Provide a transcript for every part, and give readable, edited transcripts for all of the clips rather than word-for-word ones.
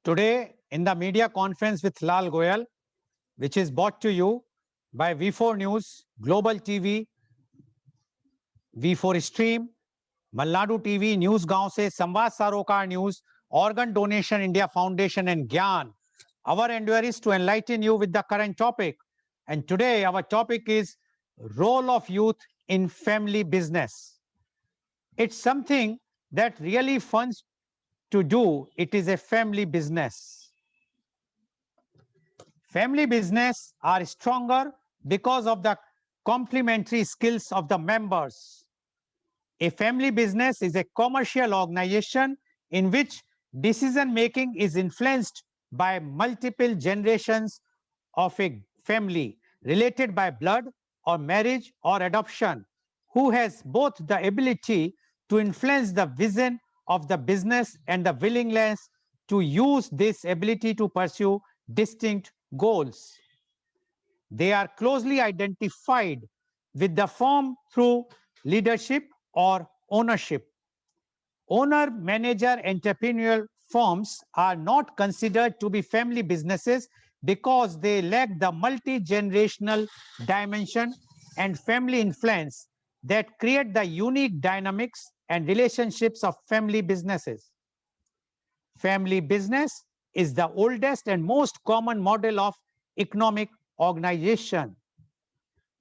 Today, in the media conference with Lal Goel, which is brought to you by V4 News, Global TV, V4 Stream, Malnadu TV, News Gaon se, Samvad Sarokar News, Organ Donation India Foundation and Gyan. Our endeavor is to enlighten you with the current topic. And today our topic is role of youth in family business. It's something that really fun to do. It is a family business. Family business are stronger because of the complementary skills of the members. A family business is a commercial organization in which decision making is influenced by multiple generations of a family related by blood or marriage or adoption, who has both the ability to influence the vision of the business and the willingness to use this ability to pursue distinct goals. They are closely identified with the firm through leadership or ownership. Owner, manager, entrepreneurial firms are not considered to be family businesses because they lack the multi-generational dimension and family influence that create the unique dynamics and relationships of family businesses. Family business is the oldest and most common model of economic organization.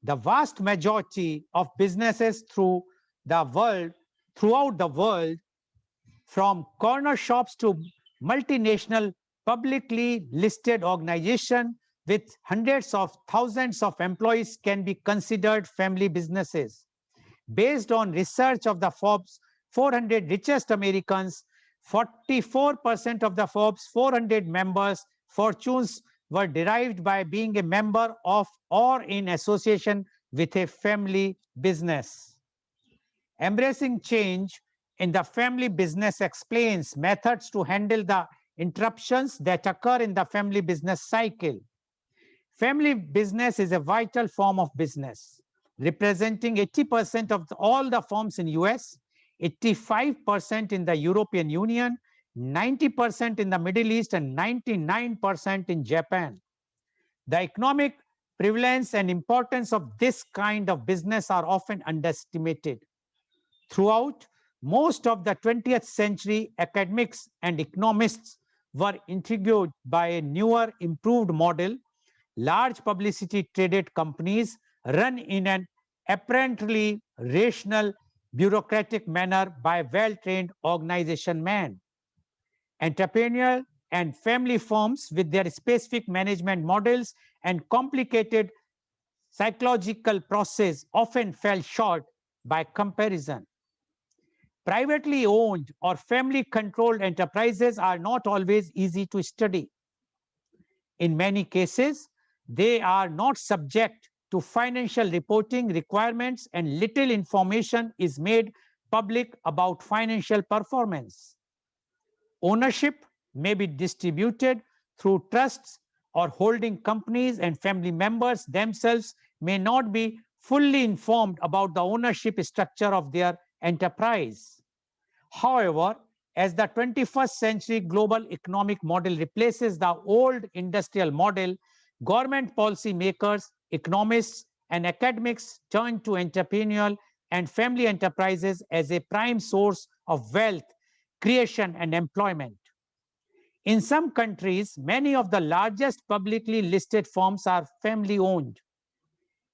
The vast majority of businesses throughout the world, from corner shops to multinational publicly listed organizations with hundreds of thousands of employees, can be considered family businesses. Based on research of the Forbes 400 richest Americans, 44% of the Forbes 400 members' fortunes were derived by being a member of or in association with a family business. Embracing change in the family business explains methods to handle the interruptions that occur in the family business cycle. Family business is a vital form of business, representing 80% of all the firms in US, 85% in the European Union, 90% in the Middle East, and 99% in Japan. The economic prevalence and importance of this kind of business are often underestimated. Throughout most of the 20th century, academics and economists were intrigued by a newer, improved model. Large publicity traded companies run in an apparently rational, bureaucratic manner by well-trained organization men. Entrepreneurial and family firms with their specific management models and complicated psychological process often fell short by comparison. Privately owned or family-controlled enterprises are not always easy to study. In many cases, they are not subject to financial reporting requirements, and little information is made public about financial performance. Ownership may be distributed through trusts or holding companies, and family members themselves may not be fully informed about the ownership structure of their enterprise. However, as the 21st century global economic model replaces the old industrial model, government policy makers, economists, and academics turn to entrepreneurial and family enterprises as a prime source of wealth creation and employment. In some countries, many of the largest publicly listed firms are family owned.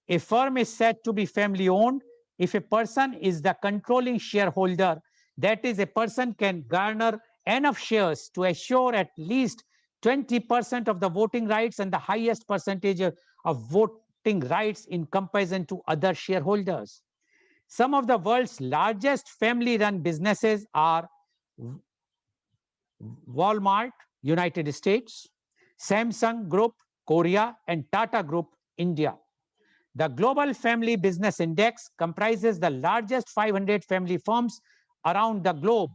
A firm is said to be family owned if a person is the controlling shareholder. That is, a person can garner enough shares to assure at least 20% of the voting rights and the highest percentage of voting rights in comparison to other shareholders. Some of the world's largest family-run businesses are Walmart, United States, Samsung Group, Korea, and Tata Group, India. The Global Family Business Index comprises the largest 500 family firms around the globe.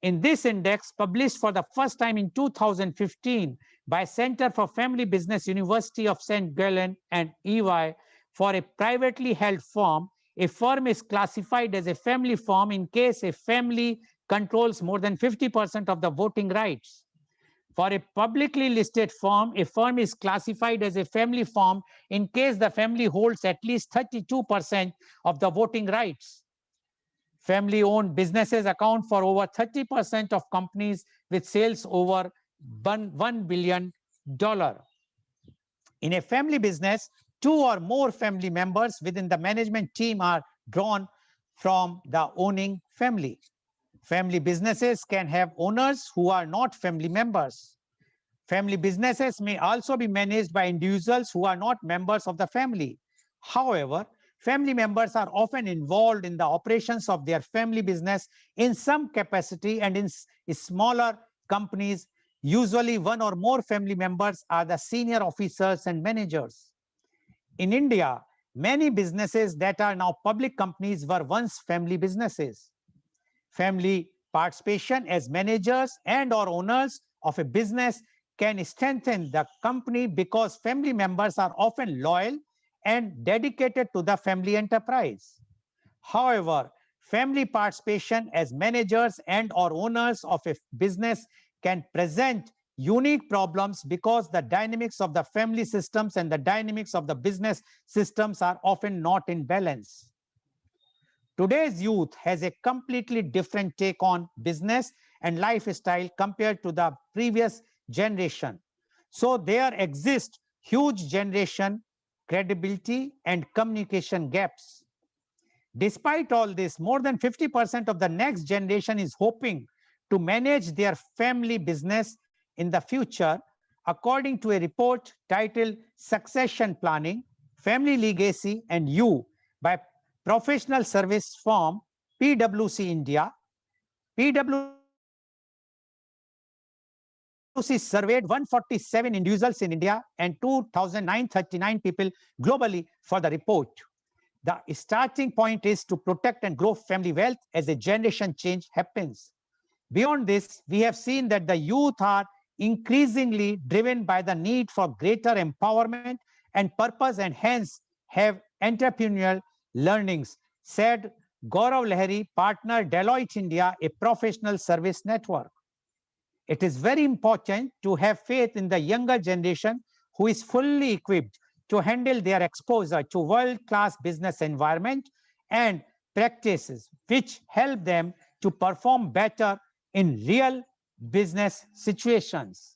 In this index, published for the first time in 2015 by Center for Family Business, University of St. Gallen and EY, for a privately held firm, a firm is classified as a family firm in case a family controls more than 50% of the voting rights. For a publicly listed firm, a firm is classified as a family firm in case the family holds at least 32% of the voting rights. Family-owned businesses account for over 30% of companies with sales over $1 billion. In a family business, two or more family members within the management team are drawn from the owning family. Family businesses can have owners who are not family members. Family businesses may also be managed by individuals who are not members of the family. However, family members are often involved in the operations of their family business in some capacity, and in smaller companies, usually one or more family members are the senior officers and managers. In India, many businesses that are now public companies were once family businesses. Family participation as managers and or owners of a business can strengthen the company because family members are often loyal and dedicated to the family enterprise. However, family participation as managers and or owners of a business can present unique problems because the dynamics of the family systems and the dynamics of the business systems are often not in balance. Today's youth has a completely different take on business and lifestyle compared to the previous generation. So there exist huge generation credibility and communication gaps. Despite all this, more than 50% of the next generation is hoping to manage their family business in the future, according to a report titled Succession Planning, Family Legacy and You by professional service firm PwC India. PwC surveyed 147 individuals in India and 2,939 people globally for the report. The starting point is to protect and grow family wealth as a generation change happens. Beyond this, we have seen that the youth are increasingly driven by the need for greater empowerment and purpose, and hence have entrepreneurial learnings, said Gaurav Lahiri, partner Deloitte India, a professional service network. It is very important to have faith in the younger generation who is fully equipped to handle their exposure to world-class business environment and practices which help them to perform better in real business situations.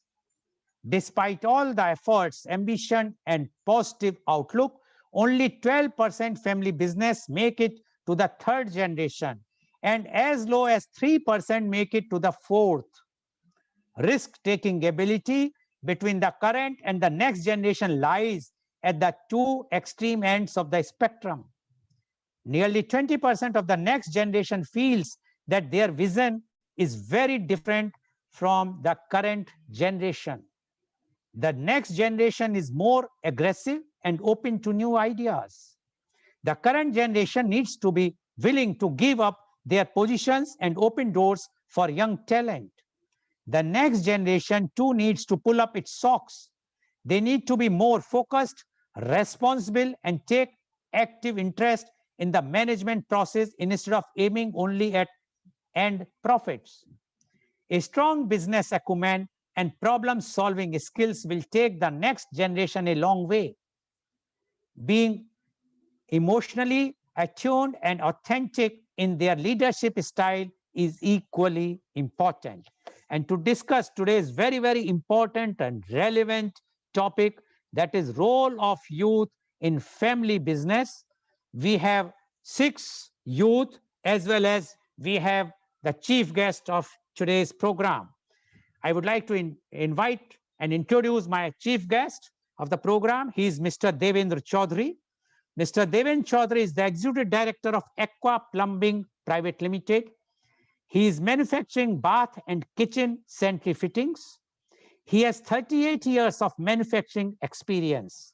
Despite all the efforts, ambition, and positive outlook, only 12% family business make it to the third generation, and as low as 3% make it to the fourth. Risk-taking ability between the current and the next generation lies at the two extreme ends of the spectrum. Nearly 20% of the next generation feels that their vision is very different from the current generation. The next generation is more aggressive and open to new ideas. The current generation needs to be willing to give up their positions and open doors for young talent. The next generation too needs to pull up its socks. They need to be more focused, responsible, and take active interest in the management process instead of aiming only at end profits. A strong business acumen and problem-solving skills will take the next generation a long way. Being emotionally attuned and authentic in their leadership style is equally important. And to discuss today's very, very important and relevant topic, that is role of youth in family business, we have 6 youth as well as we have the chief guest of today's program. I would like to invite and introduce my chief guest of the program. He is Mr. Devendra Chaudhary. Mr. Devendra Chaudhary is the Executive Director of Aqua Plumbing Private Limited. He is manufacturing bath and kitchen sanitary fittings. He has 38 years of manufacturing experience.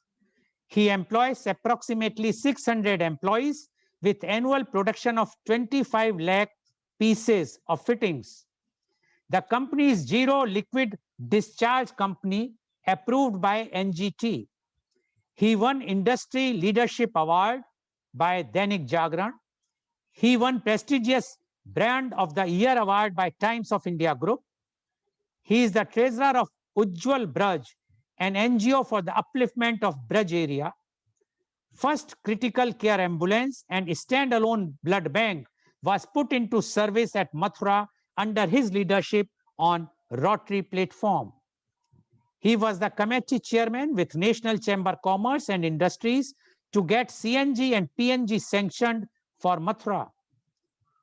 He employs approximately 600 employees with annual production of 25 lakh pieces of fittings. The company is Zero Liquid Discharge Company approved by NGT. He won Industry Leadership Award by Dainik Jagran. He won prestigious Brand of the Year Award by Times of India Group. He is the treasurer of Ujjwal Braj, an NGO for the upliftment of Braj area. First critical care ambulance and standalone blood bank was put into service at Mathura under his leadership on Rotary platform. He was the committee chairman with National Chamber Commerce and Industries to get CNG and PNG sanctioned for Mathura.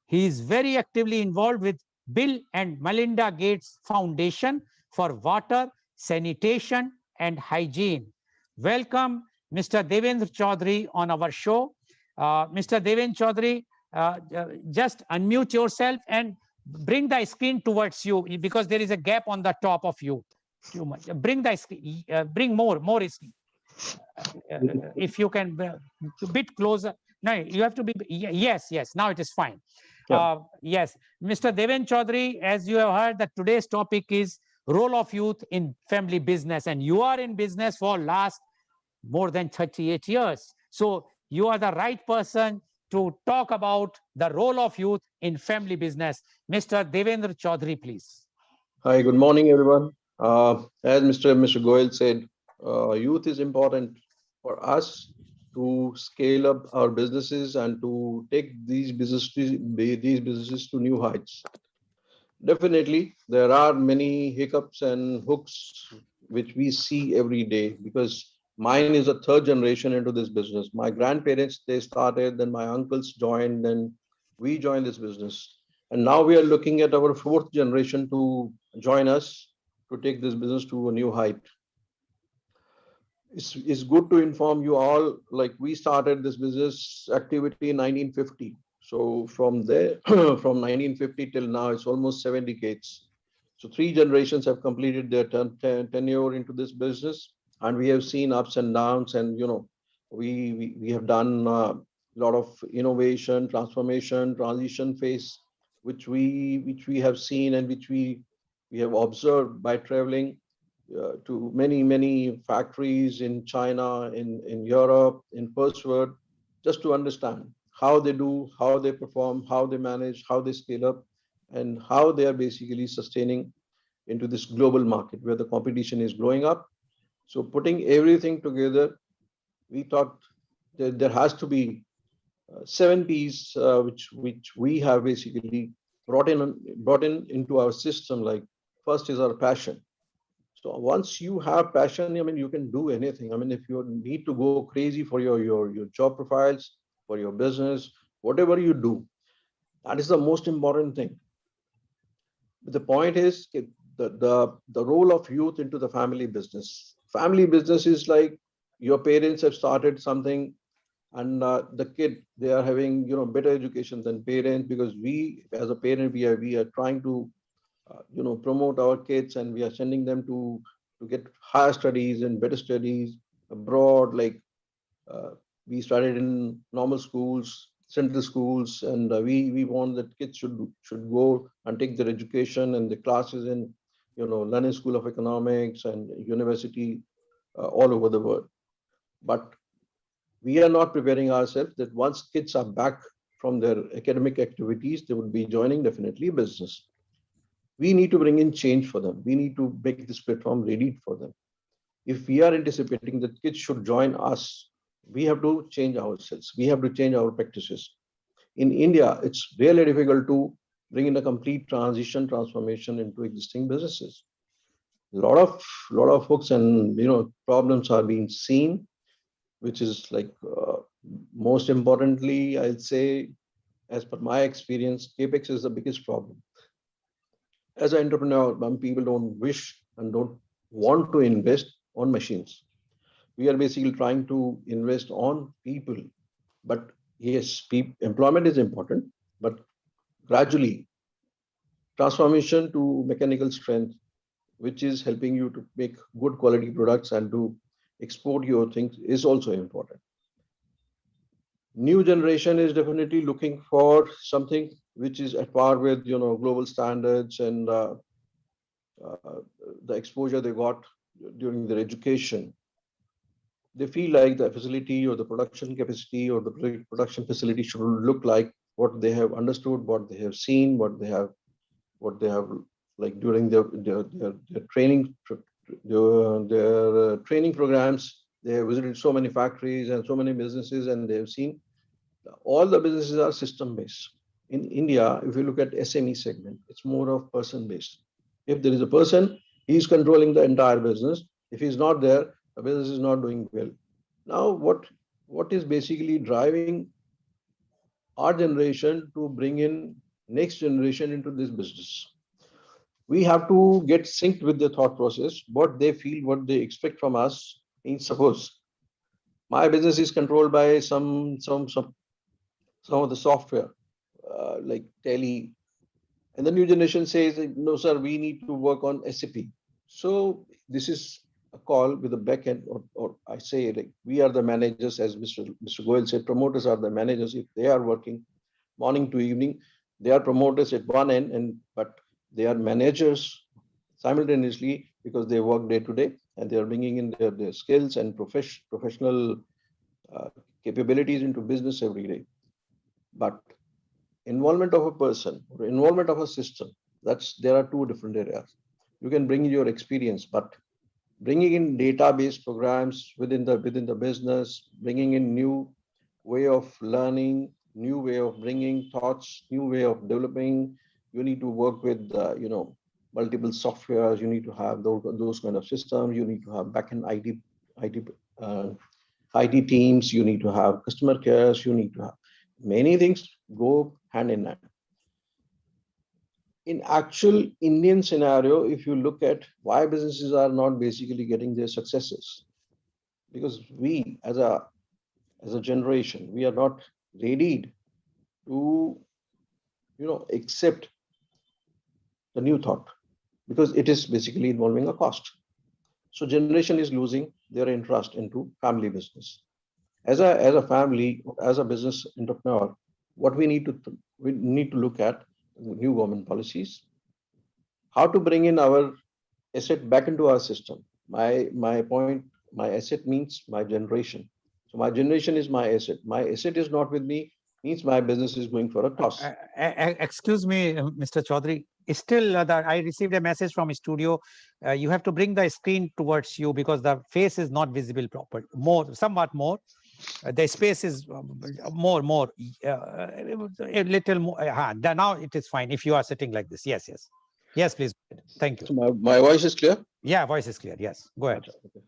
He is very actively involved with Bill and Melinda Gates Foundation for water, sanitation, and hygiene. Welcome, Mr. Devendra Chaudhary, on our show. Mr. Devendra Chaudhary, just unmute yourself and bring the screen towards you because there is a gap on the top of you. Too much. Bring the screen. Bring more screen. If you can a bit closer. No, you have to be. Yes. Now it is fine. Yes, Mr. Devendra Chaudhary, as you have heard, that today's topic is role of youth in family business, and you are in business for last more than 38 years. So you are the right person to talk about the role of youth in family business. Mr. Devendra Chaudhary, please. Hi, good morning, everyone. As Mr. Goel said, youth is important for us to scale up our businesses and to take these businesses to new heights. Definitely, there are many hiccups and hooks which we see every day because mine is a third generation into this business. My grandparents, they started, then my uncles joined, then we joined this business. And now we are looking at our fourth generation to join us to take this business to a new height. It's good to inform you all, like we started this business activity in 1950. So from there, from 1950 till now, it's almost 7 decades. So three generations have completed their tenure into this business, and we have seen ups and downs. And we have done a lot of innovation, transformation, transition phase, which we have seen and which we have observed by traveling to many factories in China, in Europe, in first world, just to understand how they do, how they perform, how they manage, how they scale up, and how they are basically sustaining into this global market where the competition is growing up. So putting everything together, we thought that there has to be seven P's, which we have basically brought in into our system. Like first is our passion. So once you have passion, I mean, you can do anything. I mean, if you need to go crazy for your job profiles, for your business, whatever you do, that is the most important thing. But the point is the role of youth into the family business. Family business is like your parents have started something, and the kid, they are having better education than parents, because we as a parent, we are trying to promote our kids, and we are sending them to get higher studies and better studies abroad. Like uh, we started in normal schools, central schools, and we want that kids should go and take their education and the classes in London School of Economics and university all over the world. But we are not preparing ourselves that once kids are back from their academic activities, they would be joining definitely business. We need to bring in change for them. We need to make this platform ready for them. If we are anticipating that kids should join us, we have to change ourselves. We have to change our practices. In India, it's really difficult to bring in a complete transformation into existing businesses. A lot of hooks and problems are being seen, which is like most importantly, I'd say, as per my experience, capex is the biggest problem. As an entrepreneur, people don't wish and don't want to invest on machines. We are basically trying to invest on people. But yes, employment is important, but gradually transformation to mechanical strength, which is helping you to make good quality products and to export your things, is also important. New generation is definitely looking for something which is at par with global standards, and uh, the exposure they got during their education. They feel like the facility or the production capacity or the production facility should look like what they have understood, what they have seen, what they have like during their training, their training programs, they have visited so many factories and so many businesses, and they have seen all the businesses are system based. In India, if you look at SME segment, it's more of person based. If there is a person, he's controlling the entire business. If he's not there, the business is not doing well. Now, what is basically driving our generation to bring in next generation into this business? We have to get synced with their thought process, what they feel, what they expect from us. Means suppose my business is controlled by some of the software like Tele, and the new generation says, no, sir, we need to work on SAP. So this is a call with the back end, or I say like we are the managers, as Mr. Goel said, promoters are the managers. If they are working morning to evening, they are promoters at one end, and but they are managers simultaneously because they work day to day and they are bringing in their skills and professional uh, capabilities into business every day. But involvement of a person or involvement of a system, that's there are two different areas. You can bring in your experience, but bringing in database programs within the business, bringing in new way of learning, new way of bringing thoughts, new way of developing. You need to work with multiple softwares. You need to have those kind of systems. You need to have backend IT uh, IT teams. You need to have customer cares. You need to have many things go hand in hand. In actual Indian scenario, if you look at why businesses are not basically getting their successes, because we as a generation, we are not ready to accept the new thought because it is basically involving a cost. So generation is losing their interest into family business. As a family, as a business entrepreneur, what we need to look at new government policies, how to bring in our asset back into our system. My point, my asset means my generation. So my generation is my asset. My asset is not with me, means my business is going for a toss. Excuse me, Mr. Chaudhary. Still, I received a message from studio. You have to bring the screen towards you because the face is not visible proper. Somewhat more. The space is more. A little more. Now it is fine if you are sitting like this. Yes, please. Thank you. So my voice is clear. Yeah, voice is clear. Yes, go ahead. Okay.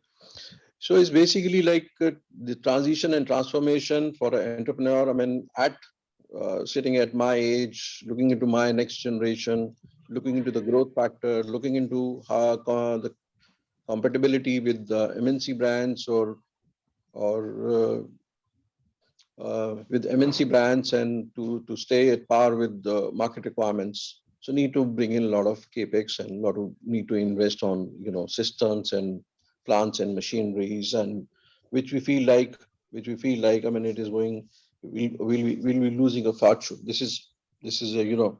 So it's basically like the transition and transformation for an entrepreneur. I mean, at sitting at my age, looking into my next generation, looking into the growth factor, looking into how the compatibility with the MNC brands or with MNC brands and to stay at par with the market requirements. So need to bring in a lot of capex and a lot of need to invest on systems and plants and machineries, and which we feel like I mean it is going, we'll be losing a fortune. This is a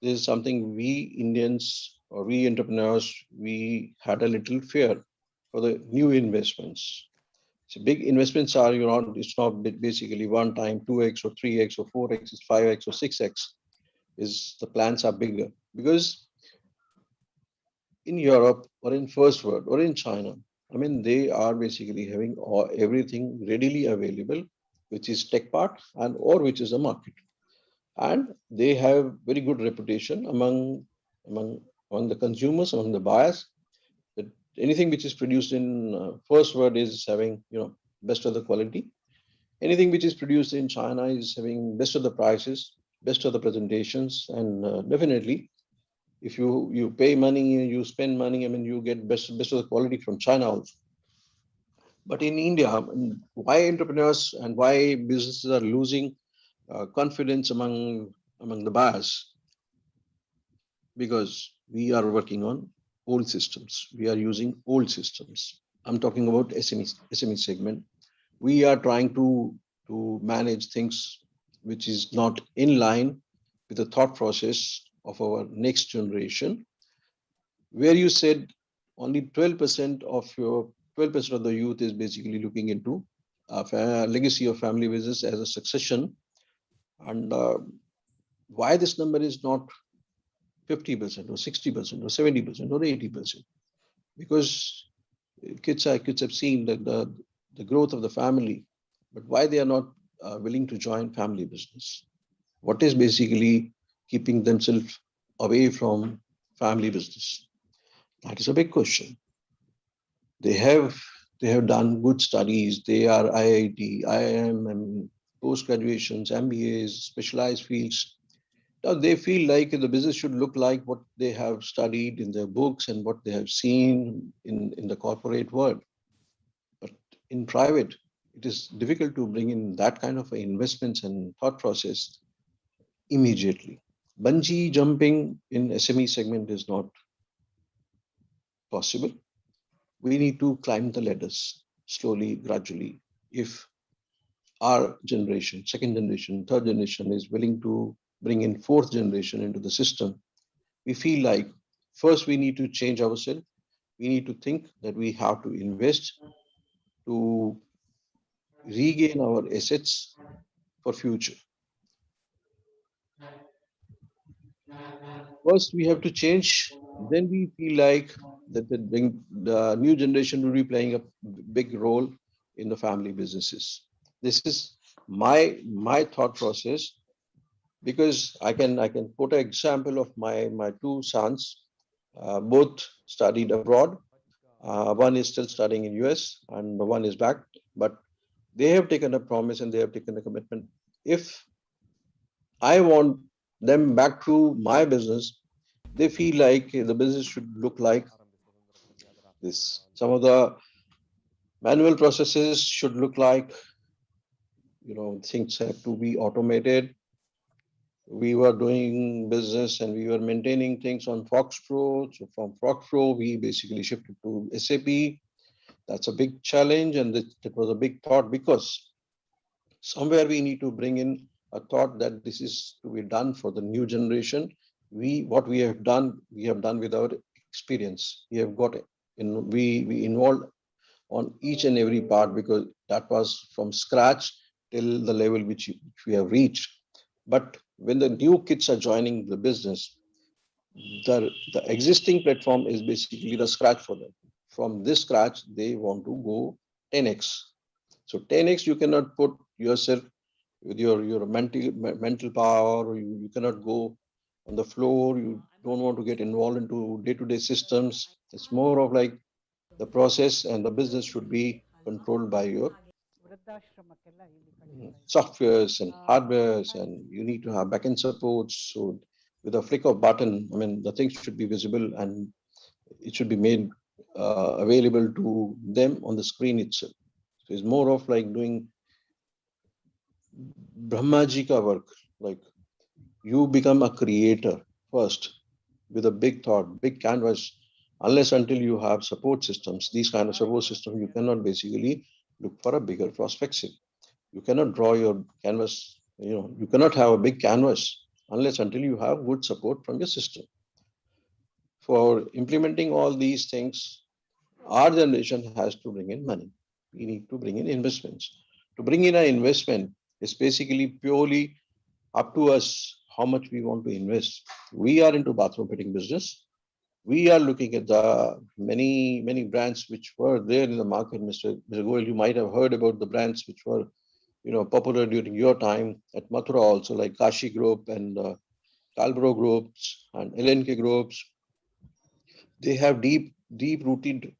this is something we Indians or we entrepreneurs, we had a little fear for the new investments. So big investments are, it's not basically one time 2x or 3x or 4x, it's 5x or 6x. Is the plans are bigger because in Europe or in first world or in China, I mean they are basically having everything readily available, which is tech part and or which is a market, and they have very good reputation among among the consumers, among the buyers, that anything which is produced in first world is having best of the quality. Anything which is produced in China is having best of the prices, best of the presentations, and definitely if you pay money, you spend money, I mean you get best of the quality from China also. But in India, why entrepreneurs and why businesses are losing confidence among the buyers? Because we are working on old systems. We are using old systems. I'm talking about SME segment. We are trying to manage things which is not in line with the thought process of our next generation, where you said only 12% of your 12% of the youth is basically looking into a legacy of family business as a succession. And why this number is not 50% or 60% or 70% or 80%, because kids have seen the growth of the family, but why they are not willing to join family business? What is basically keeping themselves away from family business? That is a big question. They have they have done good studies. They are IIT, IIM, and post graduations, MBAs, specialized fields. Now they feel like the business should look like what they have studied in their books and what they have seen in the corporate world. But in private, it is difficult to bring in that kind of investments and thought process immediately. Bungee jumping in SME segment is not possible. We need to climb the ladders slowly, gradually. If our generation, second generation, third generation is willing to bring in fourth generation into the system, we feel like first we need to change ourselves. We need to think that we have to invest to regain our assets for future. First, we have to change. Then we feel like that the new generation will be playing a big role in the family businesses. This is my thought process, because I can put an example of my two sons. Both studied abroad. One is still studying in US and one is back. But they have taken a promise and they have taken a commitment. If I want them back to my business, they feel like the business should look like this. Some of the manual processes should look like, things have to be automated. We were doing business and we were maintaining things on Fox Pro. So from Fox Pro, we basically shifted to SAP. That's a big challenge, and that was a big thought, because somewhere we need to bring in a thought that this is to be done for the new generation. What we have done with our experience. We have got it. We involved on each and every part, because that was from scratch till the level which we have reached. But when the new kids are joining the business, the existing platform is basically the scratch for them. From this scratch, they want to go 10x. So 10x, you cannot put yourself with your mental power. You cannot go on the floor. You don't want to get involved into day-to-day systems. It's more of like the process and the business should be controlled by your softwares and hardwares, and you need to have backend support. So with a flick of button, I mean, the things should be visible and it should be made available to them on the screen itself. So it's more of like doing Brahmaji ka work. Like, you become a creator first with a big thought, big canvas. Unless until you have support systems, these kind of support systems, you cannot basically look for a bigger perspective. You cannot draw your canvas, you cannot have a big canvas unless until you have good support from your system. For implementing all these things, our generation has to bring in money. We need to bring in investments. To bring in an investment is basically purely up to us how much we want to invest. We are into bathroom fitting business. We are looking at the many brands which were there in the market. Mr. Goel, you might have heard about the brands which were popular during your time at Mathura also, like Kashi Group and Calbro groups and LNK groups. They have deep rooted,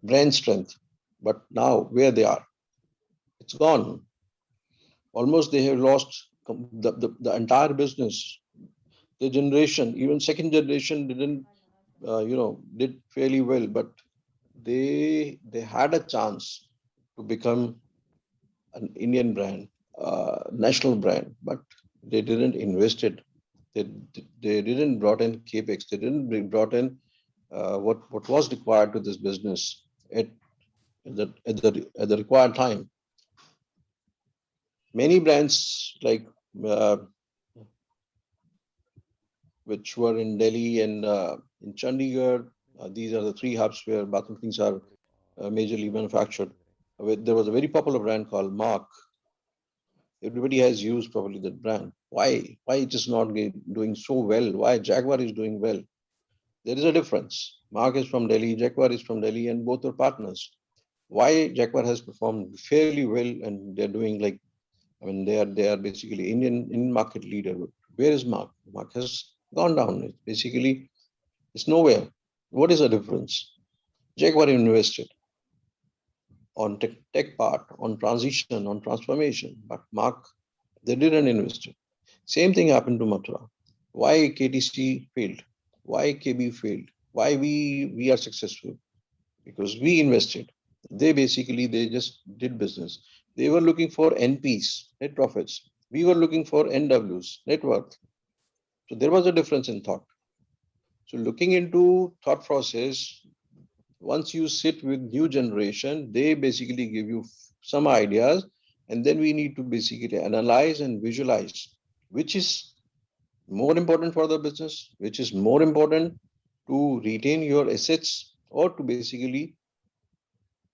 brand strength. But now where they are, it's gone. Almost they have lost the entire business. The generation, even second generation, didn't, did fairly well, but they had a chance to become an Indian brand, national brand, but they didn't invest it. They, they didn't brought in capex. They didn't brought in what was required to this business at the required time. Many brands like which were in Delhi and in Chandigarh. These are the three hubs where bathroom things are majorly manufactured. There was a very popular brand called Mark. Everybody has used probably that brand. Why it is not doing so well? Why Jaguar is doing well? There is a difference. Mark is from Delhi, Jaguar is from Delhi, and both are partners. Why Jaguar has performed fairly well and they're doing like, I mean, they are basically Indian market leader. Where is Mark? Mark has gone down. It's nowhere. What is the difference? Jaguar invested on tech part, on transition, on transformation, but Mark, they didn't invest it. Same thing happened to Mathura. Why KTC failed? Why KB failed? Why we are successful? Because we invested. They just did business. They were looking for NPs, net profits. We were looking for NWs, net worth. So there was a difference in thought. So looking into thought process, once you sit with new generation, they basically give you some ideas, and then we need to basically analyze and visualize which is more important for the business, which is more important to retain your assets or to basically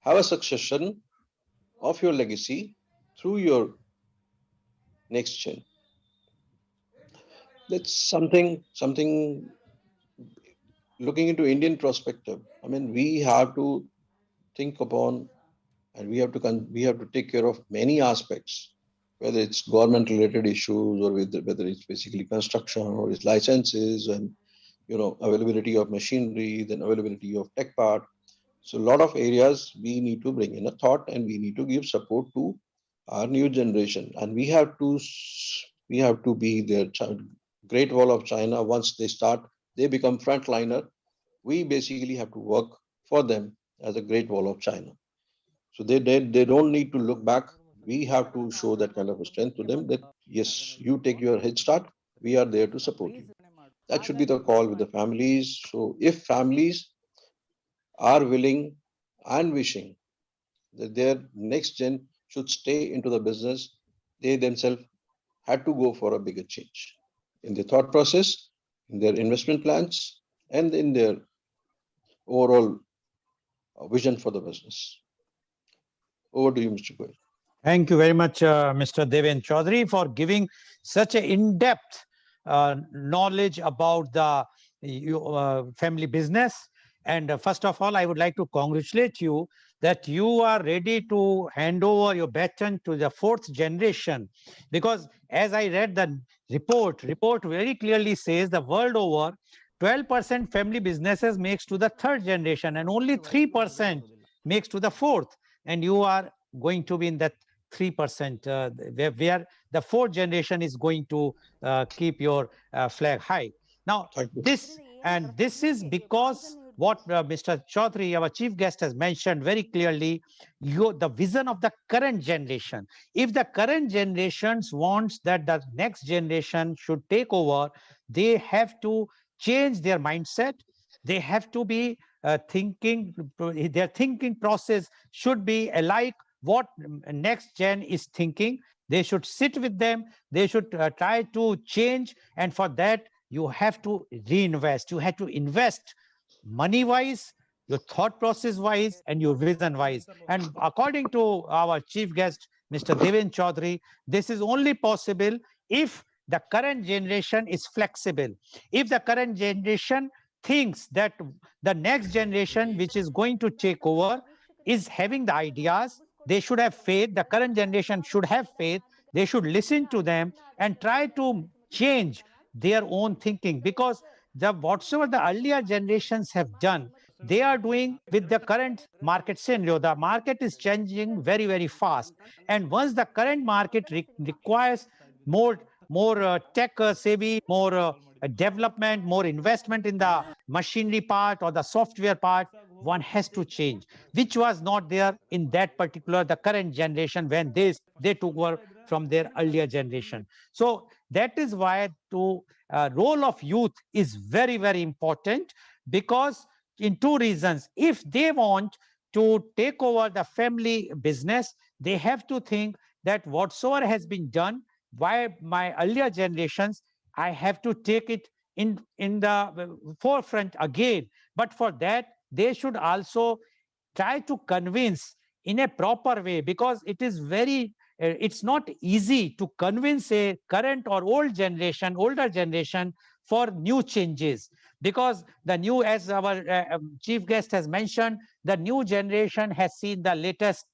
have a succession of your legacy through your next gen. That's something looking into Indian perspective. I mean, we have to think upon and we have to take care of many aspects, whether it's government related issues or whether it's basically construction or it's licenses and availability of machinery, then availability of tech part. So a lot of areas we need to bring in a thought and we need to give support to our new generation, and we have to be their great wall of China. Once they start, they become frontliner. We basically have to work for them as a great wall of China. So they don't need to look back. We have to show that kind of a strength to them that yes, you take your head start. We are there to support you. That should be the call with the families. So if families are willing and wishing that their next gen should stay into the business, they themselves had to go for a bigger change in their thought process, in their investment plans, and in their overall vision for the business. Over to you, Mr. Goel. Thank you very much, Mr. Deven Chaudhary, for giving such an in-depth knowledge about the family business. And first of all, I would like to congratulate you that you are ready to hand over your baton to the fourth generation. Because as I read the report very clearly says the world over, 12% family businesses makes to the third generation and only 3% makes to the fourth. And you are going to be in that 3%, where the fourth generation is going to keep your flag high. Now, this is because what Mr. Chaudhary, our chief guest, has mentioned very clearly, the vision of the current generation. If the current generations wants that the next generation should take over, they have to change their mindset. They have to be their thinking process should be alike what next gen is thinking. They should sit with them. They should try to change. And for that, you have to reinvest. You have to invest money wise, your thought process wise, and your vision wise. And according to our chief guest, Mr. Deven Chaudhary, this is only possible if the current generation is flexible. If the current generation thinks that the next generation, which is going to take over, is having the ideas, they should have faith. The current generation should have faith. They should listen to them and try to change their own thinking, because the whatsoever the earlier generations have done, they are doing with the current market scenario. The market is changing very fast, and once the current market requires more tech savvy, more development, more investment in the machinery part or the software part, one has to change, which was not there in that particular the current generation when they took over from their earlier generation. So that is why to role of youth is very important, because in two reasons. If they want to take over the family business, they have to think that whatsoever has been done by my earlier generations, I have to take it in the forefront again. But for that, they should also try to convince in a proper way, because it is very it's not easy to convince a current or older generation for new changes, because the new, as our chief guest has mentioned, the new generation has seen the latest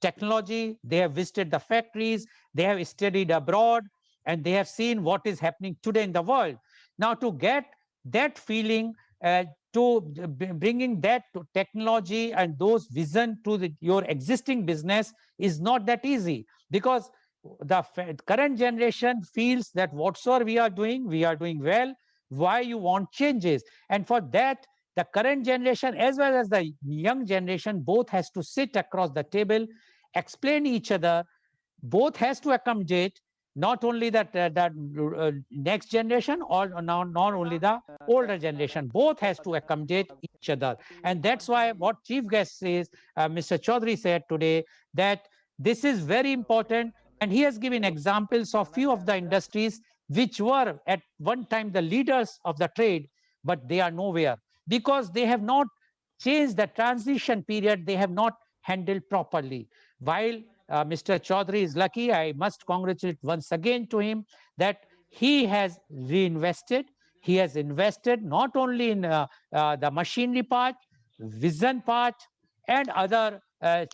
technology, they have visited the factories, they have studied abroad, and they have seen what is happening today in the world. Now, to get that feeling, to bringing that to technology and those vision to your existing business is not that easy, because the current generation feels that whatsoever we are doing well. Why you want changes? And for that, the current generation as well as the young generation both has to sit across the table, explain each other, both has to accommodate, not only that next generation, or not only the older generation, both has to accommodate each other. And that's why what chief guest says, Mr. Chaudhary said today, that this is very important, and he has given examples of few of the industries which were at one time the leaders of the trade, but they are nowhere because they have not changed the transition period, they have not handled properly. While Mr. Chaudhary is lucky, I must congratulate once again to him that he has reinvested. He has invested not only in the machinery part, vision part, and other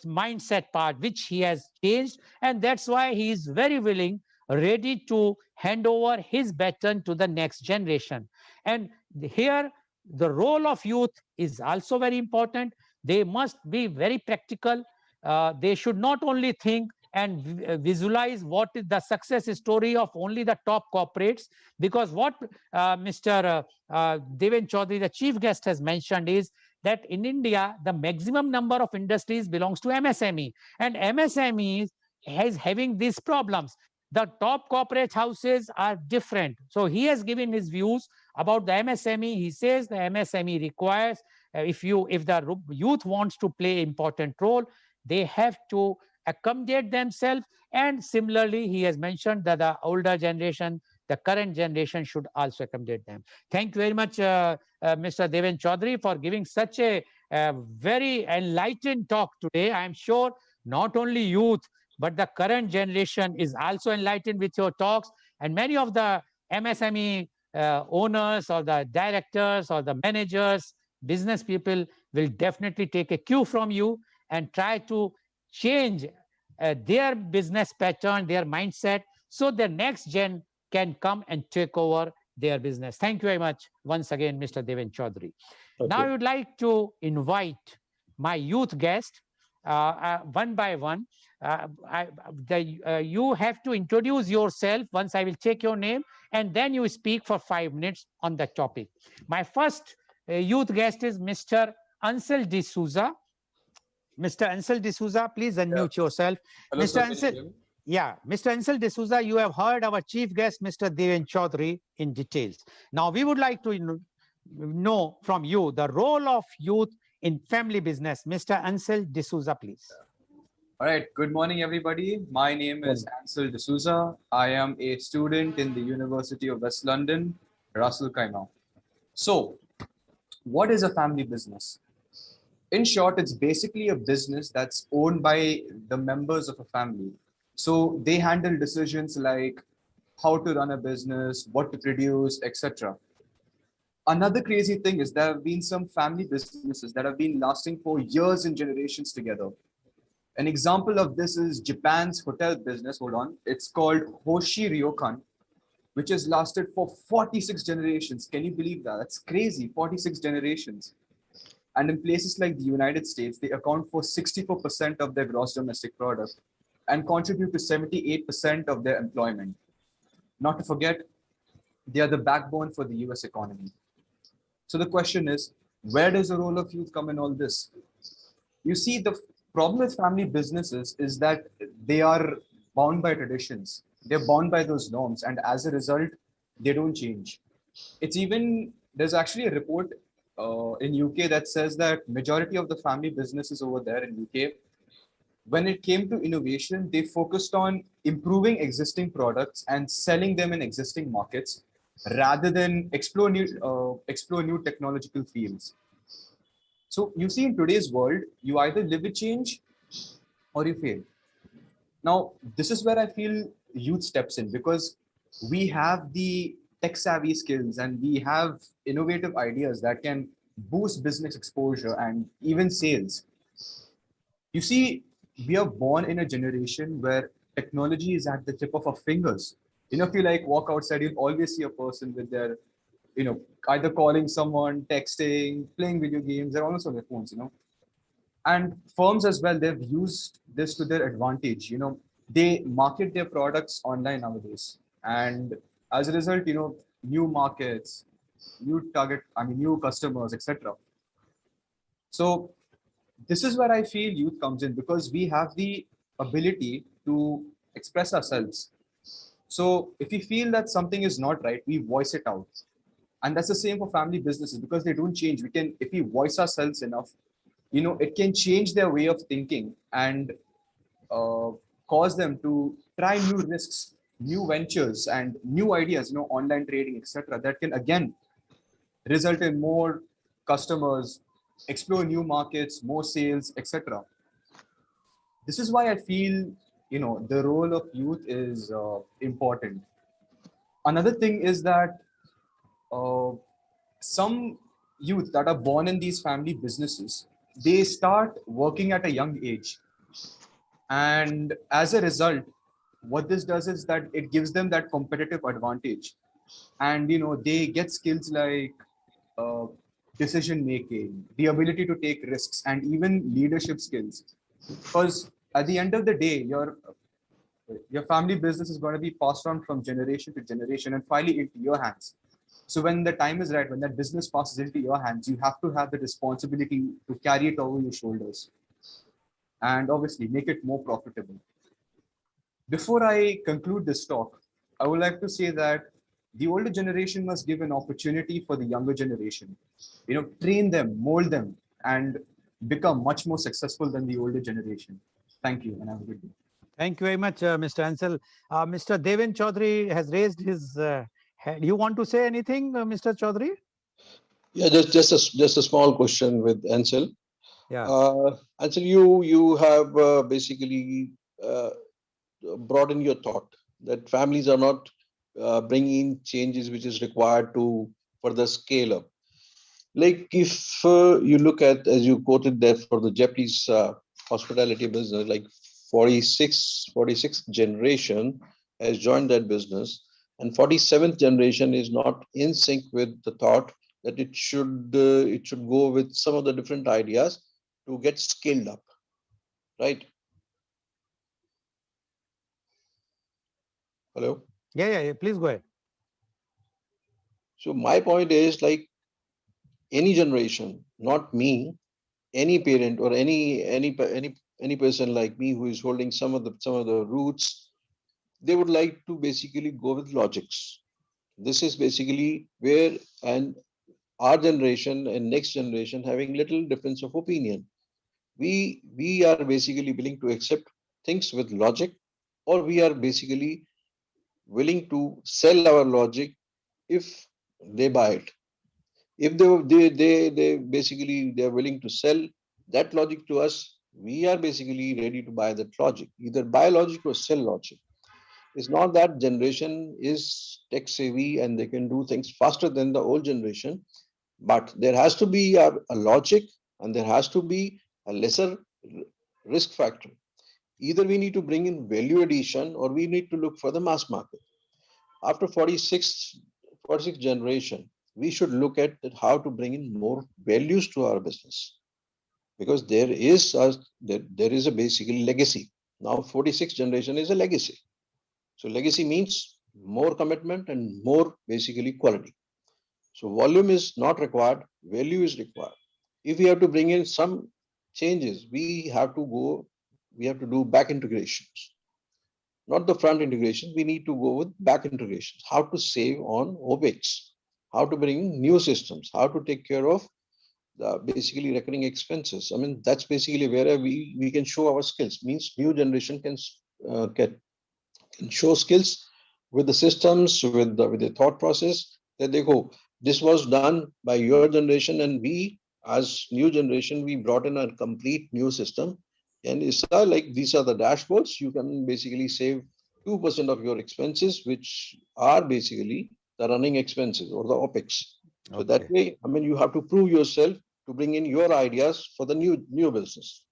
mindset part, which he has changed. And that's why he is very willing, ready to hand over his baton to the next generation. And here, the role of youth is also very important. They must be very practical. They should not only think and visualize what is the success story of only the top corporates, because what Mr. Deven Chaudhary, the chief guest, has mentioned is that in India, the maximum number of industries belongs to MSME, and MSME is having these problems. The top corporate houses are different. So he has given his views about the MSME. He says the MSME requires, if the youth wants to play important role, they have to accommodate themselves. And similarly, he has mentioned that the older generation, the current generation, should also accommodate them. Thank you very much, Mr. Deven Chaudhary, for giving such a very enlightened talk today. I am sure not only youth, but the current generation is also enlightened with your talks. And many of the MSME owners or the directors or the managers, business people will definitely take a cue from you and try to change their business pattern, their mindset, so the next gen can come and take over their business. Thank you very much once again, Mr. Deven Chaudhary. Now I would like to invite my youth guest one by one. You have to introduce yourself once I will take your name, and then you speak for 5 minutes on the topic. My first youth guest is Mr. Ansel D'Souza. Mr. Ansel D'Souza, please unmute yourself. Hello, Mr. sir. Ansel, yeah, Mr. Ansel D'Souza, you have heard our chief guest, Mr. Deven Chaudhary, in details. Now, we would like to know from you the role of youth in family business. Mr. Ansel D'Souza, please. All right. Good morning, everybody. My name is Ansel D'Souza. I am a student in the University of West London, Russell Kaimau. So, what is a family business? In short, it's basically a business that's owned by the members of a family. So they handle decisions like how to run a business, what to produce, etc. Another crazy thing is there have been some family businesses that have been lasting for years and generations together. An example of this is Japan's hotel business. Hold on. It's called Hoshi Ryokan, which has lasted for 46 generations. Can you believe that? That's crazy. 46 generations. And in places like the United States, they account for 64% of their gross domestic product and contribute to 78% of their employment. Not to forget, they are the backbone for the US economy. So the question is, where does the role of youth come in all this? You see, the problem with family businesses is that they are bound by traditions. They're bound by those norms. And as a result, they don't change. There's actually a report in UK that says that majority of the family businesses over there in UK, when it came to innovation, they focused on improving existing products and selling them in existing markets rather than explore new technological fields. So you see, in today's world, you either live with change or you fail. Now, this is where I feel youth steps in, because we have the tech savvy skills and we have innovative ideas that can boost business exposure and even sales. You see, we are born in a generation where technology is at the tip of our fingers. If you like walk outside, you'll always see a person with their, either calling someone, texting, playing video games. They're always on their phones. And firms as well, they've used this to their advantage. They market their products online nowadays, and as a result, new markets, new customers, etc. So this is where I feel youth comes in, because we have the ability to express ourselves. So if we feel that something is not right, we voice it out. And that's the same for family businesses, because they don't change. If we voice ourselves enough, it can change their way of thinking and uh, cause them to try new risks, new ventures, and new ideas, online trading, etc. That can again result in more customers, explore new markets, more sales, etc. This is why I feel, the role of youth is important. Another thing is that uh, some youth that are born in these family businesses, they start working at a young age, and as a result, what this does is that it gives them that competitive advantage, and they get skills like uh, decision making, the ability to take risks, and even leadership skills. Because at the end of the day, your family business is going to be passed on from generation to generation and finally into your hands. So when the time is right, when that business passes into your hands, you have to have the responsibility to carry it over your shoulders and obviously make it more profitable. Before I conclude this talk, I would like to say that the older generation must give an opportunity for the younger generation. Train them, mold them, and become much more successful than the older generation. Thank you, and have a good day. Thank you very much, Mr. Ansel. Mr. Devin Chaudhary has raised his hand. You want to say anything, Mr. Chaudhary? Yeah, just a small question with Ansel. Yeah. Ansel, you have basically uh, broaden your thought that families are not bringing changes which is required to further scale up. Like if you look at, as you quoted there for the Japanese hospitality business, like 46th generation has joined that business, and 47th generation is not in sync with the thought that it should go with some of the different ideas to get scaled up, right? Hello. Yeah. Please go ahead. So my point is like any generation, not me, any parent or any person like me who is holding some of the roots, they would like to basically go with logics. This is basically where, and our generation and next generation having little difference of opinion. We are basically willing to accept things with logic, or we are basically willing to sell our logic if they buy it. If they basically they are willing to sell that logic to us, we are basically ready to buy that logic, either buy logic or sell logic. It's not that generation is tech savvy and they can do things faster than the old generation, but there has to be a logic, and there has to be a lesser risk factor. Either we need to bring in value addition, or we need to look for the mass market. After 46th generation, we should look at how to bring in more values to our business, because there is a basically legacy. Now 46th generation is a legacy. So legacy means more commitment and more basically quality. So volume is not required, value is required. If we have to bring in some changes, we have to do back integrations, not the front integration. We need to go with back integrations. How to save on OpEx, how to bring new systems, how to take care of the basically recurring expenses. I mean, that's basically where we can show our skills. Means new generation can show skills with the systems, with the thought process that they go. This was done by your generation, and we, as new generation, we brought in a complete new system. And ISA, like these are the dashboards, you can basically save 2% of your expenses, which are basically the running expenses or the OPEX. So that Okay. way, I mean, you have to prove yourself to bring in your ideas for the new business.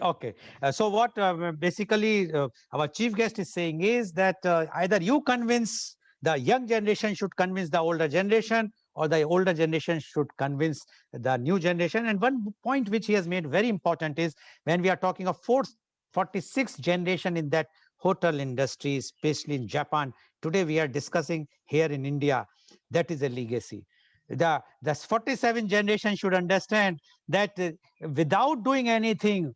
Okay. So what basically our chief guest is saying is that either you convince the young generation should convince the older generation, or the older generation should convince the new generation. And one point which he has made very important is when we are talking of 46th generation in that hotel industry, especially in Japan. Today we are discussing here in India. That is a legacy. The 47th generation should understand that without doing anything,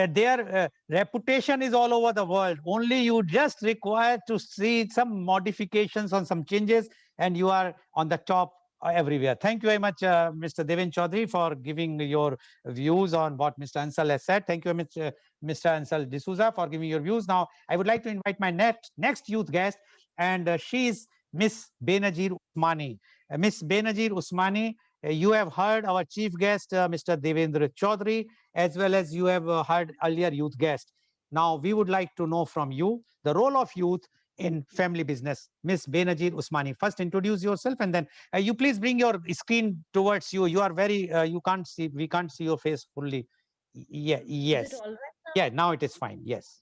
their reputation is all over the world. Only you just require to see some modifications on some changes, and you are on the top everywhere. Thank you very much, Mr. Devin Chaudhary, for giving your views on what Mr. Ansal has said. Thank you very much, Mr. Ansal D'Souza, for giving your views. Now, I would like to invite my next youth guest, and she is Miss Benazir Usmani. Miss Benazir Usmani, you have heard our chief guest, Mr. Devendra Chaudhary, as well as you have heard earlier youth guest. Now, we would like to know from you the role of youth in family business. Miss Benazir Usmani, first introduce yourself, and then you please bring your screen towards you. You are very, you can't see, we can't see your face fully. Yeah, Is it yes. all right Yeah, now? now it is fine. Yes.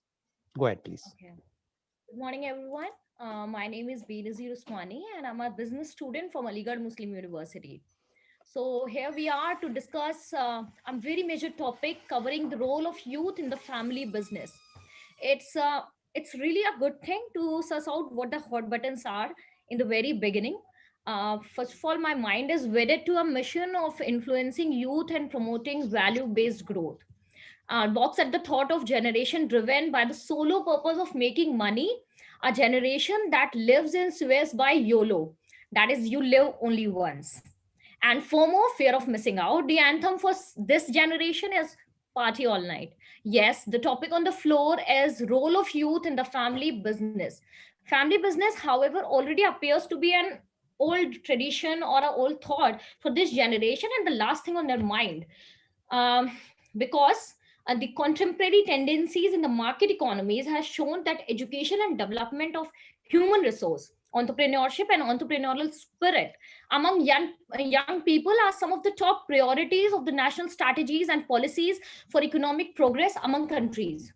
Go ahead, please. Okay. Good morning, everyone. My name is Benazir Usmani, and I'm a business student from Aligarh Muslim University. So here we are to discuss a very major topic covering the role of youth in the family business. It's uh, it's really a good thing to suss out what the hot buttons are in the very beginning. First of all, my mind is wedded to a mission of influencing youth and promoting value-based growth. Balks at the thought of generation driven by the solo purpose of making money, a generation that lives in Suez by YOLO. That is, you live only once. And FOMO, fear of missing out. The anthem for this generation is party all night. Yes, the topic on the floor is role of youth in the family business. Family business, however, already appears to be an old tradition or an old thought for this generation and the last thing on their mind. Because the contemporary tendencies in the market economies has shown that education and development of human resource, entrepreneurship and entrepreneurial spirit among young people are some of the top priorities of the national strategies and policies for economic progress among countries.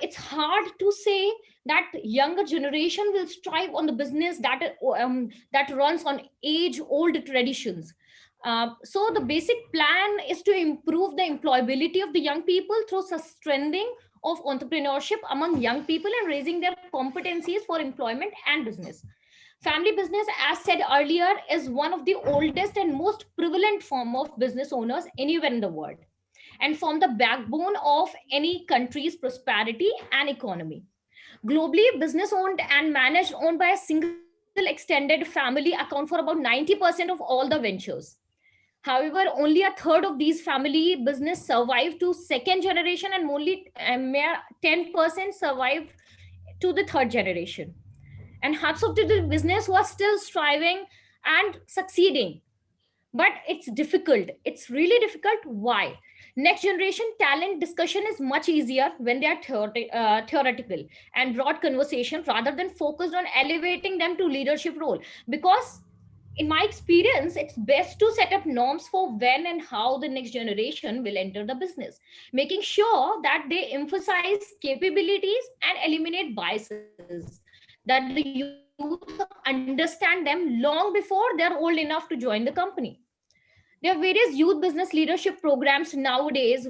It's hard to say that younger generation will strive on the business that runs on age old traditions. So the basic plan is to improve the employability of the young people through strengthening of entrepreneurship among young people and raising their competencies for employment and business. Family business, as said earlier, is one of the oldest and most prevalent form of business owners anywhere in the world and form the backbone of any country's prosperity and economy. Globally, business owned and managed owned by a single extended family account for about 90% of all the ventures. However, only a third of these family business survive to second generation and only mere 10% survive to the third generation. And hats off to the business who are still striving and succeeding, but it's difficult, it's really difficult. Why? Next generation talent discussion is much easier when they are theoretical and broad conversation rather than focused on elevating them to leadership role, because in my experience it's best to set up norms for when and how the next generation will enter the business, making sure that they emphasize capabilities and eliminate biases, that the youth understand them long before they're old enough to join the company. There are various youth business leadership programs nowadays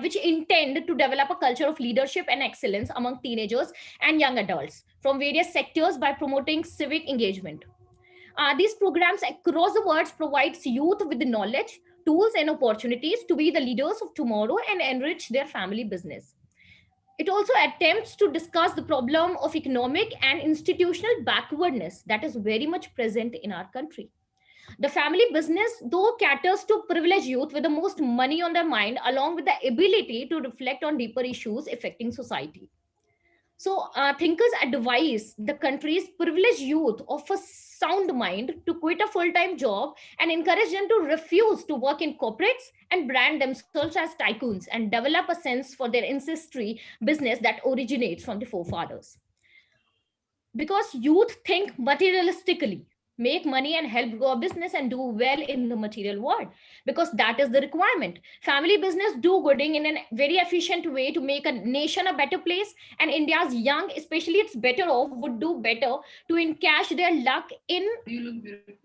which intend to develop a culture of leadership and excellence among teenagers and young adults from various sectors by promoting civic engagement. These programs across the world provides youth with the knowledge, tools, and opportunities to be the leaders of tomorrow and enrich their family business. It also attempts to discuss the problem of economic and institutional backwardness that is very much present in our country. The family business, though, caters to privileged youth with the most money on their mind, along with the ability to reflect on deeper issues affecting society. So, thinkers advise the country's privileged youth of a sound mind to quit a full time job and encourage them to refuse to work in corporates and brand themselves as tycoons and develop a sense for their ancestry business that originates from the forefathers. Because youth think materialistically, make money and help grow a business and do well in the material world, because that is the requirement. Family business do gooding in a very efficient way to make a nation a better place, and India's young, especially its better off, would do better to encash their luck in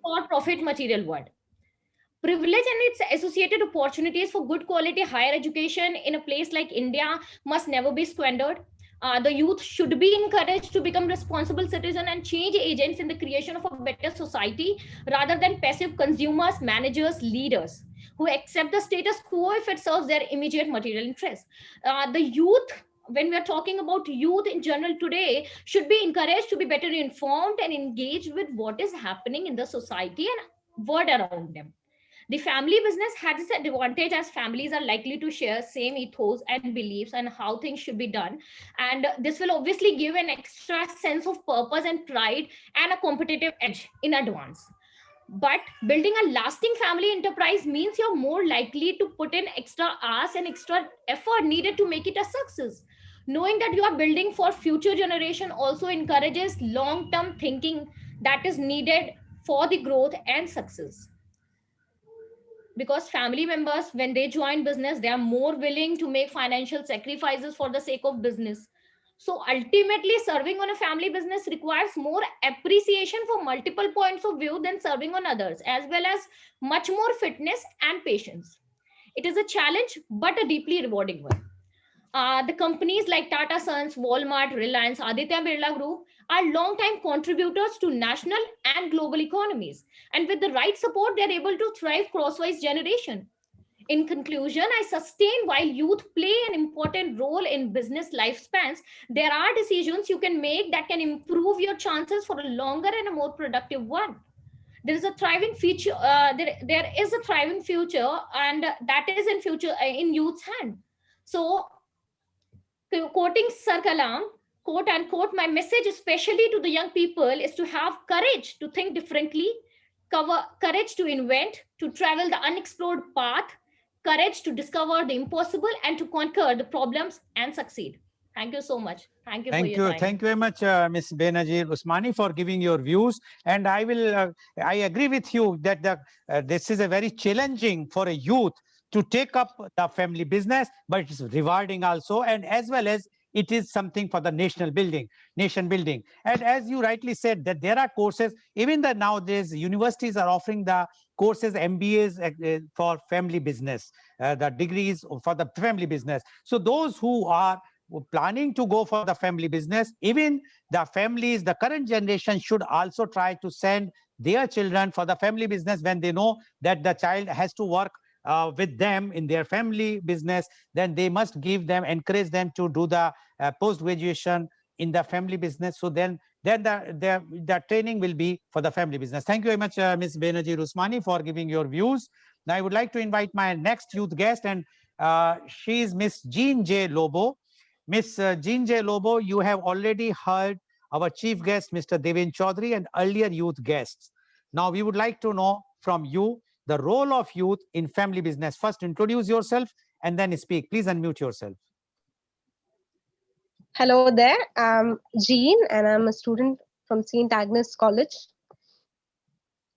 for profit material world. Privilege and its associated opportunities for good quality higher education in a place like India must never be squandered. The youth should be encouraged to become responsible citizens and change agents in the creation of a better society rather than passive consumers, managers, leaders who accept the status quo if it serves their immediate material interests. The youth, when we are talking about youth in general today, should be encouraged to be better informed and engaged with what is happening in the society and world around them. The family business has its advantage as families are likely to share same ethos and beliefs and how things should be done. And this will obviously give an extra sense of purpose and pride and a competitive edge in advance. But building a lasting family enterprise means you're more likely to put in extra hours and extra effort needed to make it a success. Knowing that you are building for future generation also encourages long-term thinking that is needed for the growth and success, because family members, when they join business, they are more willing to make financial sacrifices for the sake of business. So ultimately, serving on a family business requires more appreciation for multiple points of view than serving on others, as well as much more fitness and patience. It is a challenge but a deeply rewarding one. The companies like Tata Sons, Walmart, Reliance, Aditya Birla Group are long-time contributors to national and global economies. And with the right support, they're able to thrive crosswise generation. In conclusion, I sustain while youth play an important role in business lifespans, there are decisions you can make that can improve your chances for a longer and a more productive one. There is a thriving future. There is a thriving future, and that is in future in youth's hand. So quoting Sir Kalam, quote unquote, my message, especially to the young people, is to have courage to think differently, courage to invent, to travel the unexplored path, courage to discover the impossible, and to conquer the problems and succeed. Thank you so much. Thank you for Thank your you. time. Thank you very much, Ms. Benazir Usmani, for giving your views. And I agree with you that this is a very challenging for a youth to take up the family business, but it's rewarding also, and as well as it is something for the nation building. And as you rightly said, that there are courses, even that nowadays universities are offering the courses, MBAs for family business, the degrees for the family business. So those who are planning to go for the family business, even the families, the current generation should also try to send their children for the family business when they know that the child has to work with them in their family business. Then they must give them, encourage them to do the post graduation in the family business. So then the training will be for the family business. Thank you very much, Ms. Benazir Usmani, for giving your views. Now I would like to invite my next youth guest, and she is Miss Jean J. Lobo. Miss Jean J. Lobo, you have already heard our chief guest, Mr. Devin Chaudhary, and earlier youth guests. Now, we would like to know from you the role of youth in family business. First, introduce yourself and then speak. Please unmute yourself. Hello there, I'm Jean and I'm a student from St. Agnes College.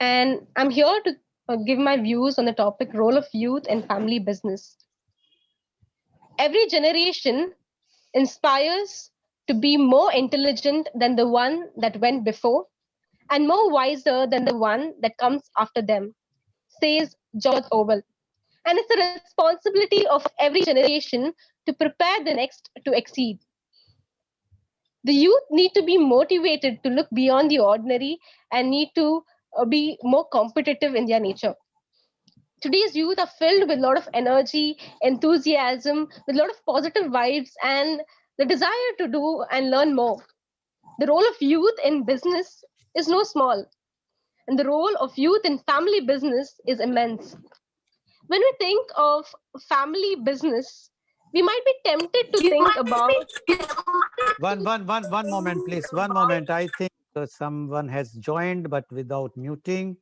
And I'm here to give my views on the topic role of youth and family business. Every generation inspires to be more intelligent than the one that went before and more wiser than the one that comes after them, says George Orwell. And it's the responsibility of every generation to prepare the next to exceed. The youth need to be motivated to look beyond the ordinary and need to be more competitive in their nature. Today's youth are filled with a lot of energy, enthusiasm, with a lot of positive vibes, and the desire to do and learn more. The role of youth in business is no small, and the role of youth in family business is immense. When we think of family business, we might be tempted to think about. One moment, please. One moment. I think someone has joined, but without muting.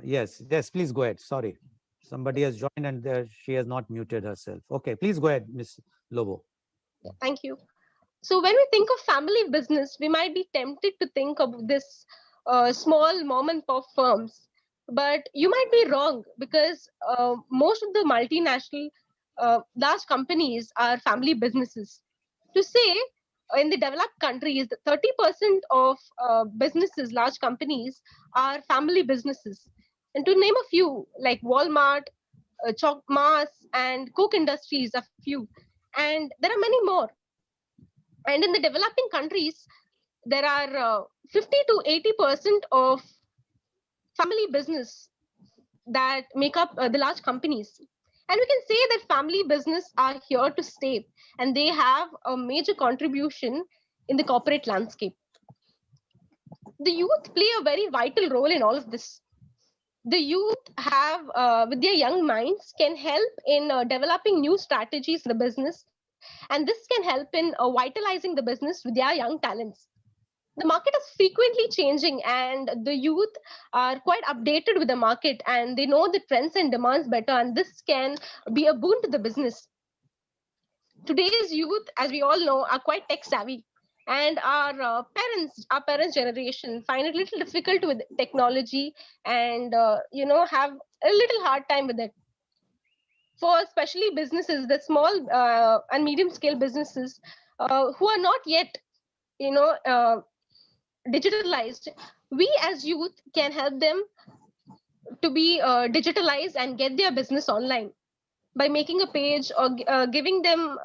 Yes, please go ahead. Sorry. Somebody has joined and she has not muted herself. Okay, please go ahead, Miss Lobo. Thank you. So when we think of family business, we might be tempted to think of this small mom and pop firms, but you might be wrong, because most of the multinational large companies are family businesses. To say, in the developed countries, 30% of businesses, large companies, are family businesses. And to name a few, like Walmart, Mars, and Coke Industries, a few, and there are many more. And in the developing countries, there are 50 to 80% of family business that make up the large companies. And we can say that family business are here to stay, and they have a major contribution in the corporate landscape. The youth play a very vital role in all of this. The youth have, with their young minds, can help in developing new strategies in the business, and this can help in vitalizing the business with their young talents. The market is frequently changing, and the youth are quite updated with the market, and they know the trends and demands better, and this can be a boon to the business. Today's youth, as we all know, are quite tech savvy, and our parents generation find it a little difficult with technology, and have a little hard time with it. For especially businesses, the small and medium scale businesses who are not yet, you know digitalized, we as youth can help them to be digitalized and get their business online by making a page, or giving them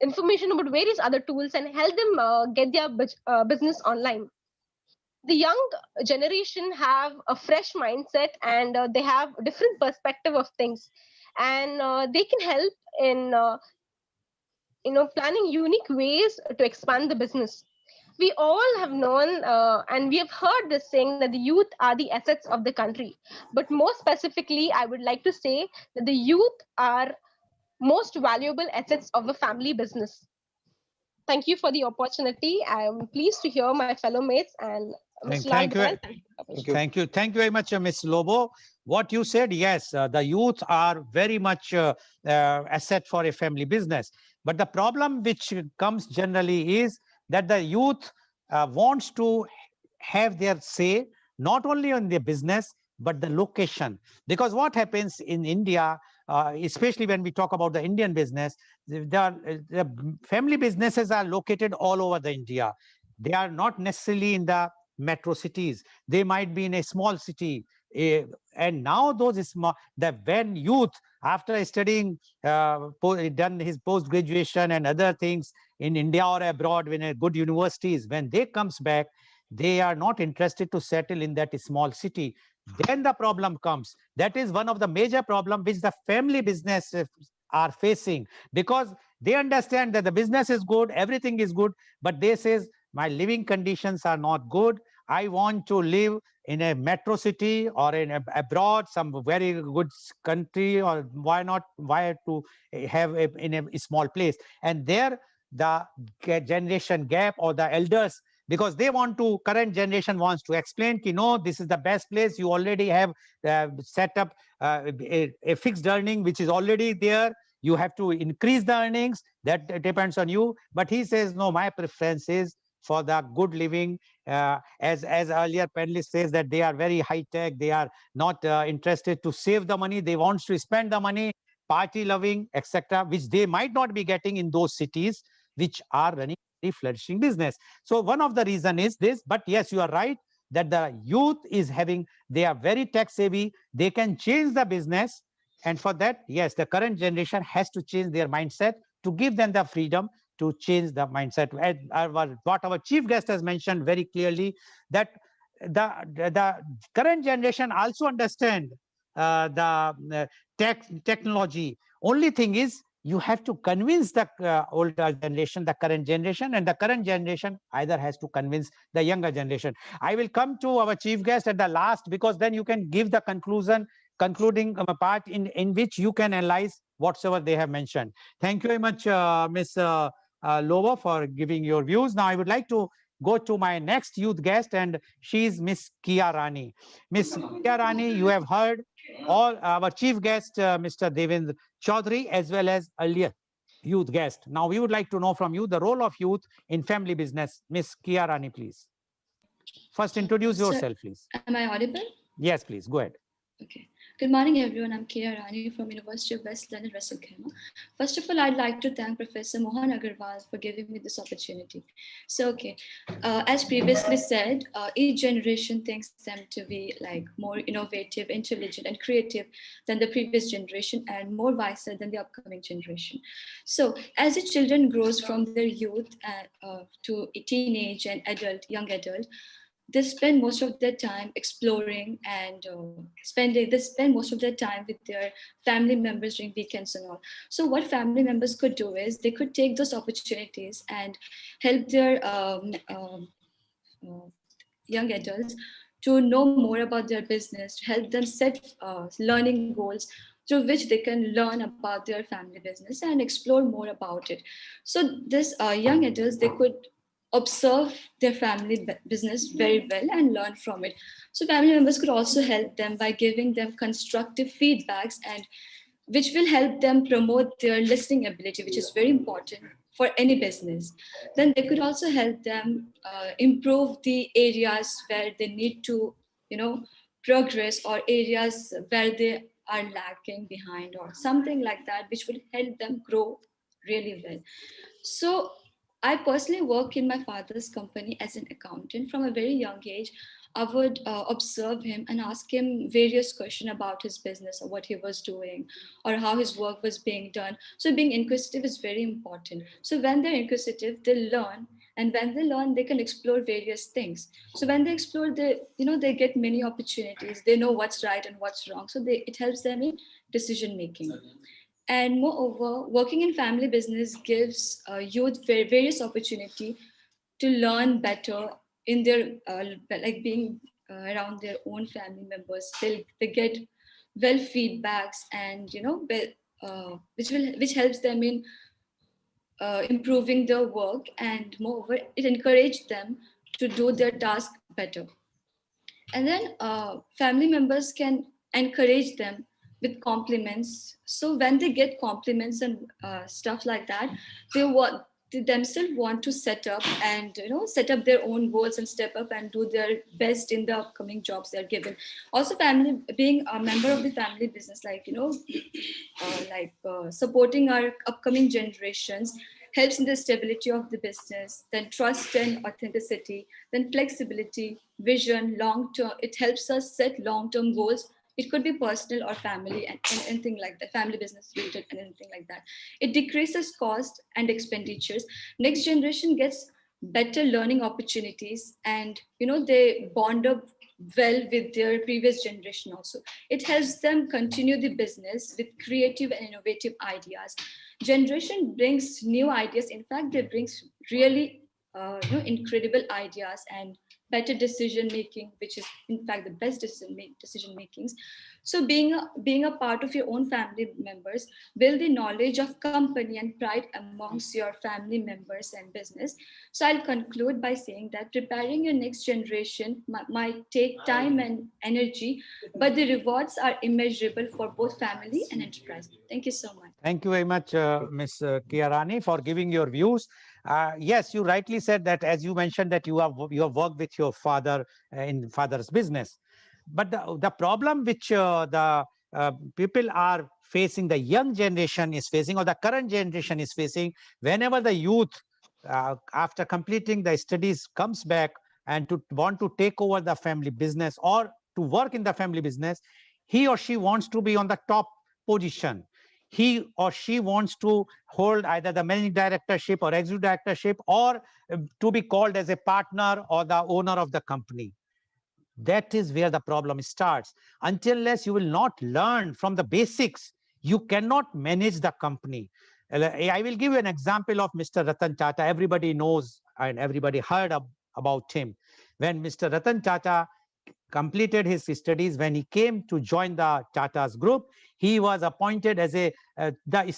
information about various other tools, and help them get their business online. The young generation have a fresh mindset, and they have a different perspective of things, and they can help in planning unique ways to expand the business. We all have known, and we have heard this saying that the youth are the assets of the country. But more specifically, I would like to say that the youth are most valuable assets of a family business. Thank you for the opportunity. I am pleased to hear my fellow mates, and Mr. Lal Thank you. Goel. Thank you very much, Ms. Lobo. What you said, yes, the youth are very much asset for a family business. But the problem which comes generally is that the youth wants to have their say not only on their business but the location. Because what happens in India, especially when we talk about the Indian business, the family businesses are located all over the India. They are not necessarily in the metro cities. They might be in a small city. And now those small, the when youth, after studying, done his post graduation and other things in India or abroad, when a good universities, when they comes back, they are not interested to settle in that small city. Then the problem comes. That is one of the major problem which the family business are facing, because they understand that the business is good, everything is good, but they says my living conditions are not good. I want to live in a metro city or in abroad, some very good country, or why to have in a small place. And there the generation gap, or the elders, because they want to, current generation wants to explain, no, this is the best place. You already have set up a fixed earning which is already there. You have to increase the earnings. That depends on you. But he says, no, my preference is for the good living. As earlier panelist says, that they are very high tech. They are not interested to save the money. They want to spend the money, party loving, etc., which they might not be getting in those cities which are running a flourishing business. So one of the reason is this. But yes, you are right that the youth is having, they are very tech savvy. They can change the business. And for that, yes, the current generation has to change their mindset to give them the freedom to change the mindset. What our chief guest has mentioned very clearly, that the current generation also understand the technology. Only thing is, you have to convince the older generation, the current generation, and the current generation either has to convince the younger generation. I will come to our chief guest at the last, because then you can give the concluding part in which you can analyze whatsoever they have mentioned. Thank you very much, Ms. Loba, for giving your views. Now, I would like to go to my next youth guest, and she is Miss Kia Rani. Miss Kia Rani, you have heard all our chief guest, Mr. Devendra Chaudhary, as well as earlier youth guest. Now, we would like to know from you the role of youth in family business. Miss Kia Rani, please. First, introduce Sir, yourself, please. am I audible? Yes, please. Go ahead. Okay. Good morning, everyone. I'm Kia Rani from University of West London, Russell Kema. First of all, I'd like to thank Professor Mohan Agarwal for giving me this opportunity. So, okay, as previously said, each generation thinks them to be like more innovative, intelligent, and creative than the previous generation, and more wiser than the upcoming generation. So, as the children grows from their youth to teenage and young adult, they spend most of their time exploring and they spend most of their time with their family members during weekends and all. So what family members could do is they could take those opportunities and help their young adults to know more about their business, to help them set learning goals through which they can learn about their family business and explore more about it. So this young adults, they could observe their family business very well and learn from it. So family members could also help them by giving them constructive feedbacks, and which will help them promote their listening ability, which is very important for any business. Then they could also help them improve the areas where they need to, progress, or areas where they are lacking behind or something like that, which will help them grow really well. So I personally work in my father's company as an accountant. From a very young age, I would observe him and ask him various questions about his business or what he was doing or how his work was being done. So being inquisitive is very important. So when they're inquisitive, they learn, and when they learn, they can explore various things. So when they explore, they get many opportunities. They know what's right and what's wrong. So it helps them in decision making. And moreover, working in family business gives youth various opportunity to learn better in their like being around their own family members. They get well feedbacks, and which helps them in improving their work, and moreover, it encourages them to do their task better. And then family members can encourage them with compliments. So when they get compliments and stuff like that, they themselves want to set up and set up their own goals and step up and do their best in the upcoming jobs they're given. Also, family, being a member of the family business, supporting our upcoming generations helps in the stability of the business, then trust and authenticity, then flexibility, vision, long term. It helps us set long term goals. It could be personal or family, and anything like that, family business related and anything like that. It decreases cost and expenditures. Next generation gets better learning opportunities, and they bond up well with their previous generation also. It helps them continue the business with creative and innovative ideas. Generation brings new ideas. In fact, they brings really incredible ideas and better decision making, which is in fact the best decision makings. So being a part of your own family members, build the knowledge of company and pride amongst your family members and business. So I'll conclude by saying that preparing your next generation might take time and energy, but the rewards are immeasurable for both family and enterprise. Thank you so much. Thank you very much, Ms. Kiarani, for giving your views. Yes, you rightly said that, as you mentioned, that you have worked with your father in father's business. But the problem which the people are facing, the young generation is facing, or the current generation is facing, whenever the youth, after completing the studies, comes back and to want to take over the family business or to work in the family business, he or she wants to be on the top position. He or she wants to hold either the managing directorship or executive directorship, or to be called as a partner or the owner of the company. That is where the problem starts. Unless you will not learn from the basics, you cannot manage the company. I will give you an example of Mr. Ratan Tata. Everybody knows and everybody heard about him. When Mr. Ratan Tata completed his studies, when he came to join the Tata's group, he was appointed as the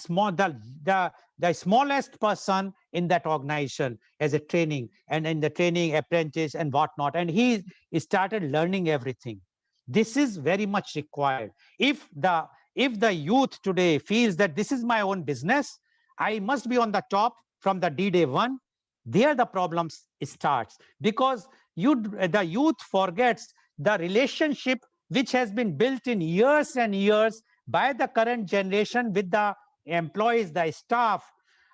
smallest person in that organization as a training, and in the training apprentice and whatnot. And he started learning everything. This is very much required. If the youth today feels that this is my own business, I must be on the top from the D-Day one, there the problems starts, because the youth forgets the relationship which has been built in years and years by the current generation with the employees, the staff,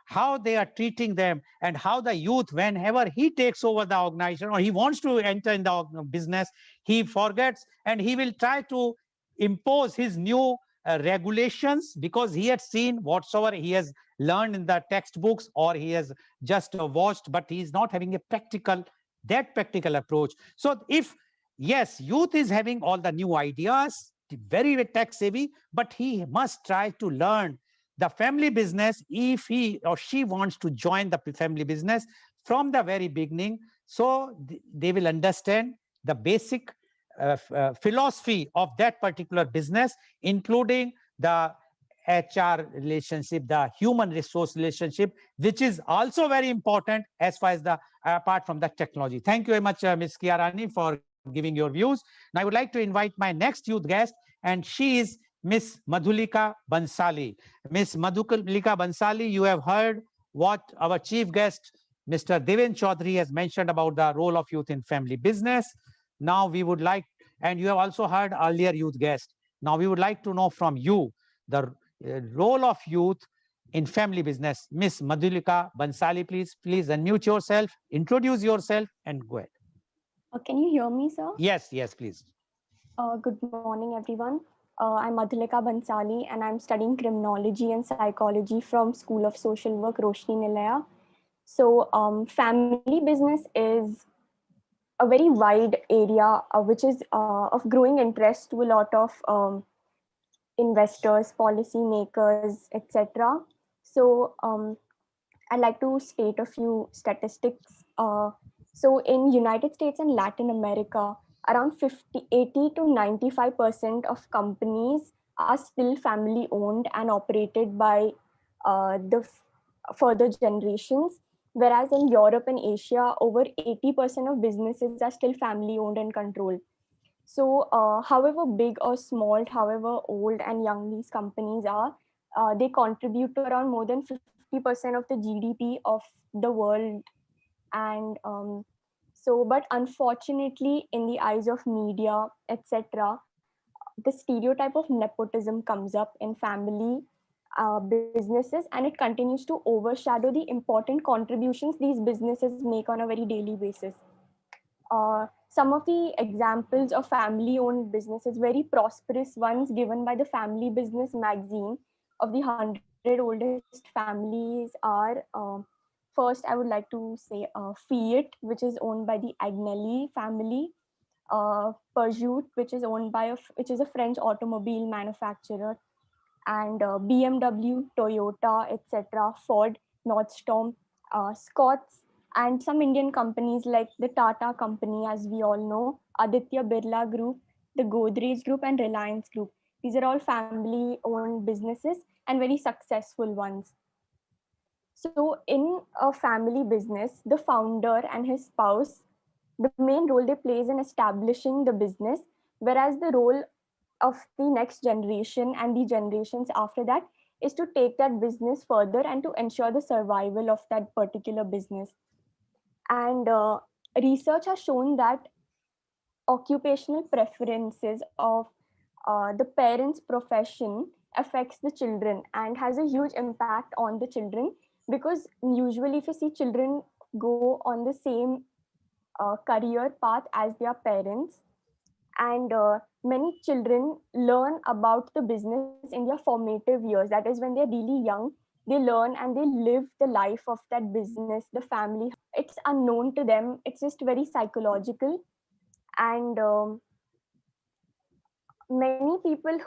how they are treating them, and how the youth, whenever he takes over the organization or he wants to enter in the business, he forgets and he will try to impose his new regulations, because he had seen whatsoever he has learned in the textbooks, or he has just watched, but he is not having a practical approach. So if, yes, youth is having all the new ideas, very tech savvy, but he must try to learn the family business if he or she wants to join the family business from the very beginning. So they will understand the basic philosophy of that particular business, including the HR relationship, the human resource relationship, which is also very important as far as the apart from the technology. Thank you very much, Ms. Kiarani, for giving your views. Now I would like to invite my next youth guest, and she is Ms. Madhulika Bansali. Ms. Madhulika Bansali, you have heard what our chief guest, Mr. Deven Chaudhary, has mentioned about the role of youth in family business. Now we would like, and you have also heard earlier youth guest. Now we would like to know from you the role of youth in family business. Ms. Madhulika Bansali, please unmute yourself, introduce yourself, and go ahead. Can you hear me, sir? Yes, please. Good morning, everyone. I'm Madhulika Bansali, and I'm studying criminology and psychology from School of Social Work, Roshni Nilaya. So, family business is a very wide area, which is of growing interest to a lot of investors, policymakers, etc. So, I'd like to state a few statistics. So in United States and Latin America, around 80 to 95% of companies are still family owned and operated by the further generations. Whereas in Europe and Asia, over 80% of businesses are still family owned and controlled. So, however big or small, however old and young these companies are, they contribute to around more than 50% of the GDP of the world. And but unfortunately, in the eyes of media, etc., the stereotype of nepotism comes up in family businesses, and it continues to overshadow the important contributions these businesses make on a very daily basis. Some of the examples of family owned businesses, very prosperous ones given by the Family Business magazine of the 100 oldest families are first, I would like to say Fiat, which is owned by the Agnelli family, Peugeot, which is a French automobile manufacturer, and BMW, Toyota, etc., Ford, Nordstrom, Scott's, and some Indian companies like the Tata Company, as we all know, Aditya Birla Group, the Godrej Group, and Reliance Group. These are all family owned businesses and very successful ones. So, in a family business, the founder and his spouse, the main role they play is in establishing the business, whereas the role of the next generation and the generations after that is to take that business further and to ensure the survival of that particular business. And research has shown that occupational preferences of the parents' profession affects the children and has a huge impact on the children, because usually if you see children go on the same career path as their parents, and many children learn about the business in their formative years, that is when they're really young. They learn and they live the life of that business, the family. It's unknown to them, it's just very psychological. And many people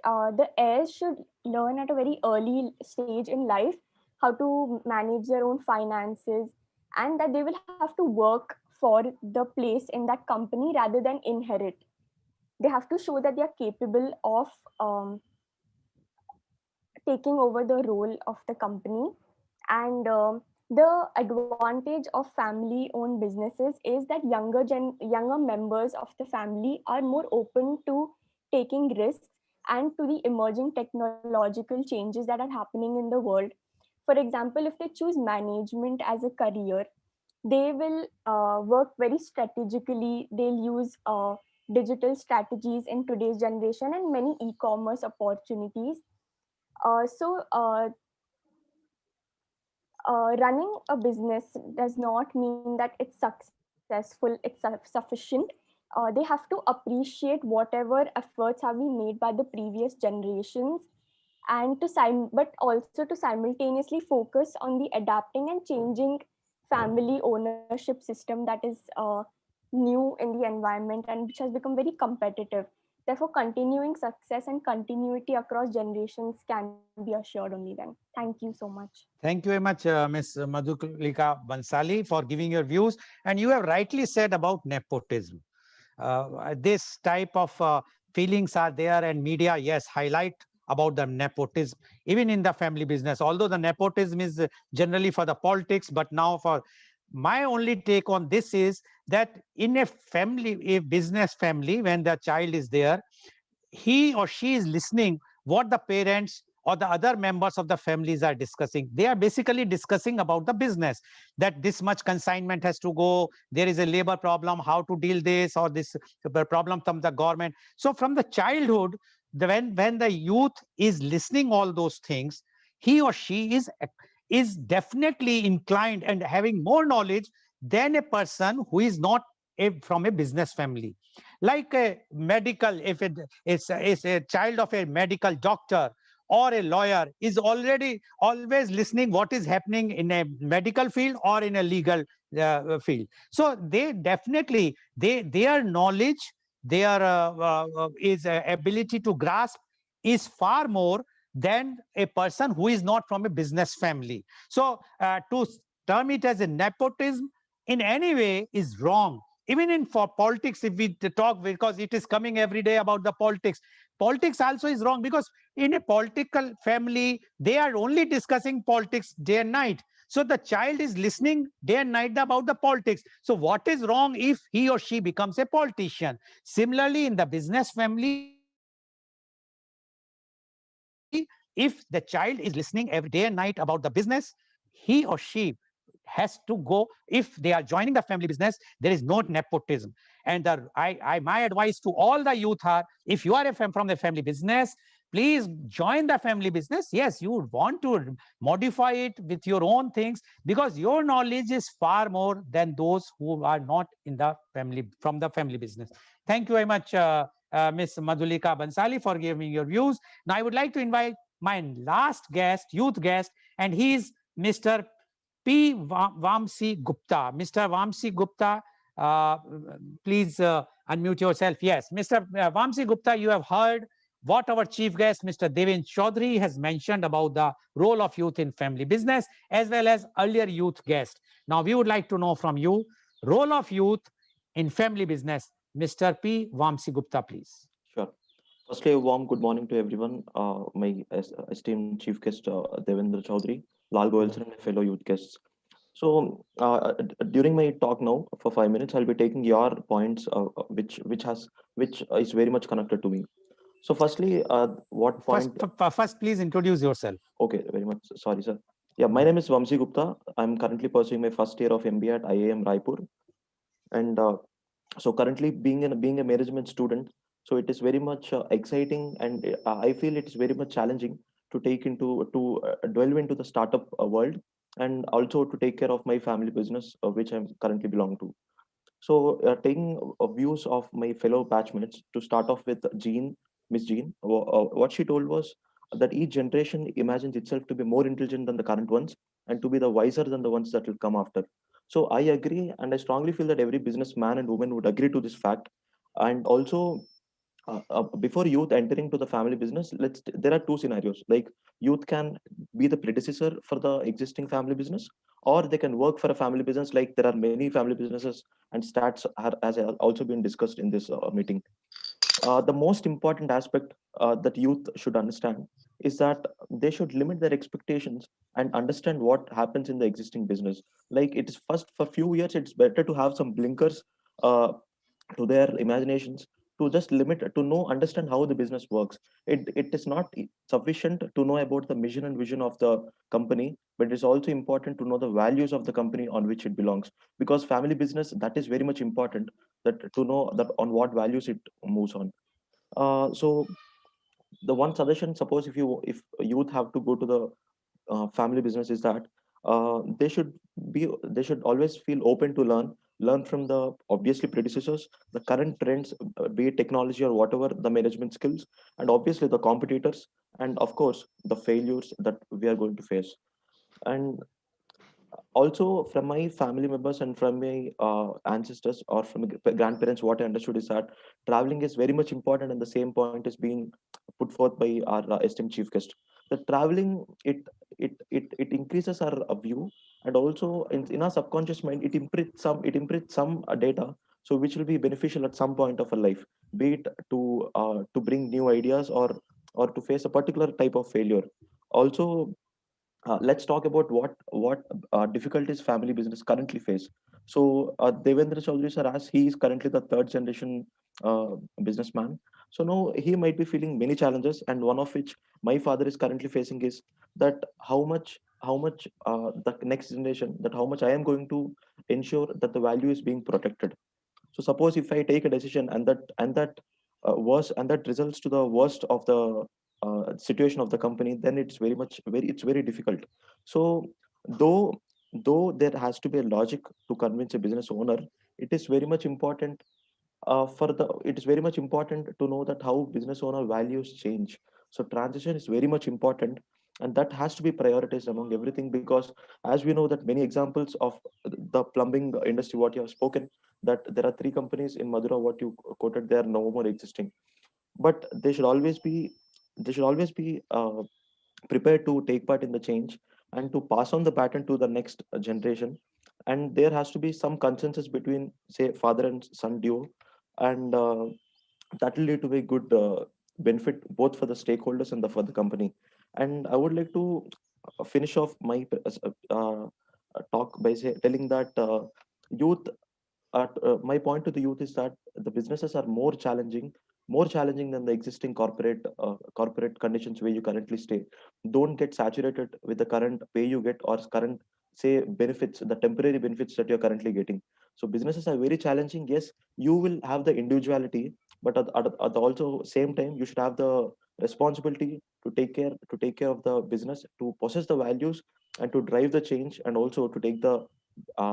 the heirs should learn at a very early stage in life how to manage their own finances, and that they will have to work for the place in that company rather than inherit. They have to show that they are capable of taking over the role of the company. And the advantage of family owned businesses is that younger members of the family are more open to taking risks and to the emerging technological changes that are happening in the world. For example, if they choose management as a career, they will work very strategically. They'll use digital strategies in today's generation and many e-commerce opportunities. Running a business does not mean that it's successful, it's sufficient. They have to appreciate whatever efforts have been made by the previous generations, and but also to simultaneously focus on the adapting and changing family ownership system that is new in the environment and which has become very competitive. Therefore, continuing success and continuity across generations can be assured only then. Thank you so much. Thank you very much, Ms. Madhulika Bansali, for giving your views. And you have rightly said about nepotism. This type of feelings are there, and media, yes, highlight about the nepotism, even in the family business. Although the nepotism is generally for the politics, but now for my only take on this is that in a family, a business family, when the child is there, he or she is listening what the parents or the other members of the families are discussing. They are basically discussing about the business, that this much consignment has to go, there is a labor problem, how to deal this, or this problem from the government. So from the childhood, when the youth is listening all those things, he or she is definitely inclined and having more knowledge than a person who is not from a business family. Like a medical, if it is a child of a medical doctor or a lawyer, is already always listening what is happening in a medical field or in a legal field. So they definitely, their knowledge, their is ability to grasp is far more than a person who is not from a business family. So to term it as a nepotism in any way is wrong. Even in for politics, if we talk, because it is coming every day about the politics also is wrong, because in a political family they are only discussing politics day and night. So the child is listening day and night about the politics. So what is wrong if he or she becomes a politician? Similarly, in the business family, if the child is listening every day and night about the business, he or she has to go. If they are joining the family business, there is no nepotism. And my advice to all the youth are, if you are from the family business, please join the family business. Yes, you want to modify it with your own things, because your knowledge is far more than those who are not in the family, from the family business. Thank you very much, Ms. Madhulika Bansali, for giving your views. Now I would like to invite my last guest, youth guest, and he is Mr. P. Vamsi Gupta. Mr. Vamsi Gupta, uh, please unmute yourself. Yes, Mr. Vamsi Gupta, you have heard what our chief guest, Mr. Devin Chaudhary, has mentioned about the role of youth in family business, as well as earlier youth guest. Now, we would like to know from you, role of youth in family business. Mr. P. Vamsi Gupta, please. Sure. Firstly, a warm good morning to everyone. My esteemed chief guest, Devendra Chaudhary, Lal Goel, and my fellow youth guests. So, during my talk now for 5 minutes, I'll be taking your points, which is very much connected to me. So, firstly, what First, point? first, please introduce yourself. Okay, very much sorry, sir. Yeah, my name is Vamsi Gupta. I'm currently pursuing my first year of MBA at IIM Raipur, and so currently being a management student, so it is very much exciting, and I feel it is very much challenging to take into to delve into the startup world, and also to take care of my family business, which I'm currently belong to. So taking views of my fellow batchmates, to start off with Miss Jean, what she told was that each generation imagines itself to be more intelligent than the current ones, and to be the wiser than the ones that will come after. So I agree, and I strongly feel that every businessman and woman would agree to this fact. And also, before youth entering to the family business, there are two scenarios. Like, youth can be the predecessor for the existing family business, or they can work for a family business. Like, there are many family businesses, and stats are, has also been discussed in this meeting. The most important aspect that youth should understand is that they should limit their expectations and understand what happens in the existing business. Like, it is first, for few years it's better to have some blinkers uh, to their imaginations, to just limit, to know, understand how the business works. It is not sufficient to know about the mission and vision of the company, but it's also important to know the values of the company on which it belongs. Because family business, that is very much important, that to know that on what values it moves on. So the one suggestion, suppose if youth have to go to the family business, is that they should always feel open to learn from the obviously predecessors, the current trends, be it technology or whatever, the management skills, and obviously the competitors, and of course the failures that we are going to face. And also, from my family members and from my ancestors or from my grandparents, what I understood is that traveling is very much important, and the same point is being put forth by our esteemed chief guest. The traveling, it increases our view, and also in our subconscious mind, it imprints some data, so which will be beneficial at some point of our life, be it to bring new ideas, or to face a particular type of failure. Also, let's talk about what difficulties family business currently face. So, Devendra Chaudhary sir, as he is currently the third generation businessman, so now he might be feeling many challenges, and one of which my father is currently facing is that how much the next generation, that how much I am going to ensure that the value is being protected. So suppose if I take a decision, and that results to the worst of the situation of the company, then it's very difficult. So, though though there has to be a logic to convince a business owner, it is very much important it is very much important to know that how business owner values change. So transition is very much important, and that has to be prioritized among everything, because as we know that many examples of the plumbing industry, what you have spoken, that there are three companies in Madura, what you quoted, they are no more existing. But they should always be prepared to take part in the change, and to pass on the baton to the next generation. And there has to be some consensus between, say, father and son duo, and that will lead to a good benefit both for the stakeholders and for the company. And I would like to finish off my talk by telling that youth my point to the youth is that the businesses are more challenging than the existing corporate conditions where you currently stay. Don't get saturated with the current pay you get, or current, say, benefits, the temporary benefits that you're currently getting. So businesses are very challenging. Yes, you will have the individuality, but at the also same time, you should have the responsibility to take care of the business, to possess the values, and to drive the change, and also to take the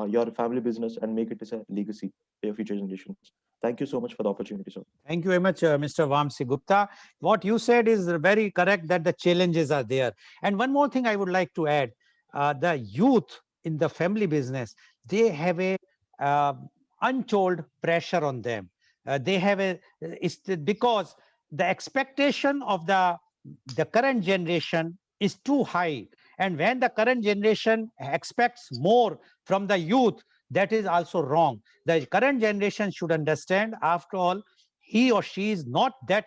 your family business and make it as a legacy for your future generations. Thank you so much for the opportunity, sir. Thank you very much, Mr. Vamsi Gupta. What you said is very correct, that the challenges are there. And one more thing I would like to add, the youth in the family business, they have a uh, untold pressure on them. They have because the expectation of the current generation is too high. And when the current generation expects more from the youth, that is also wrong. The current generation should understand, after all, he or she is not that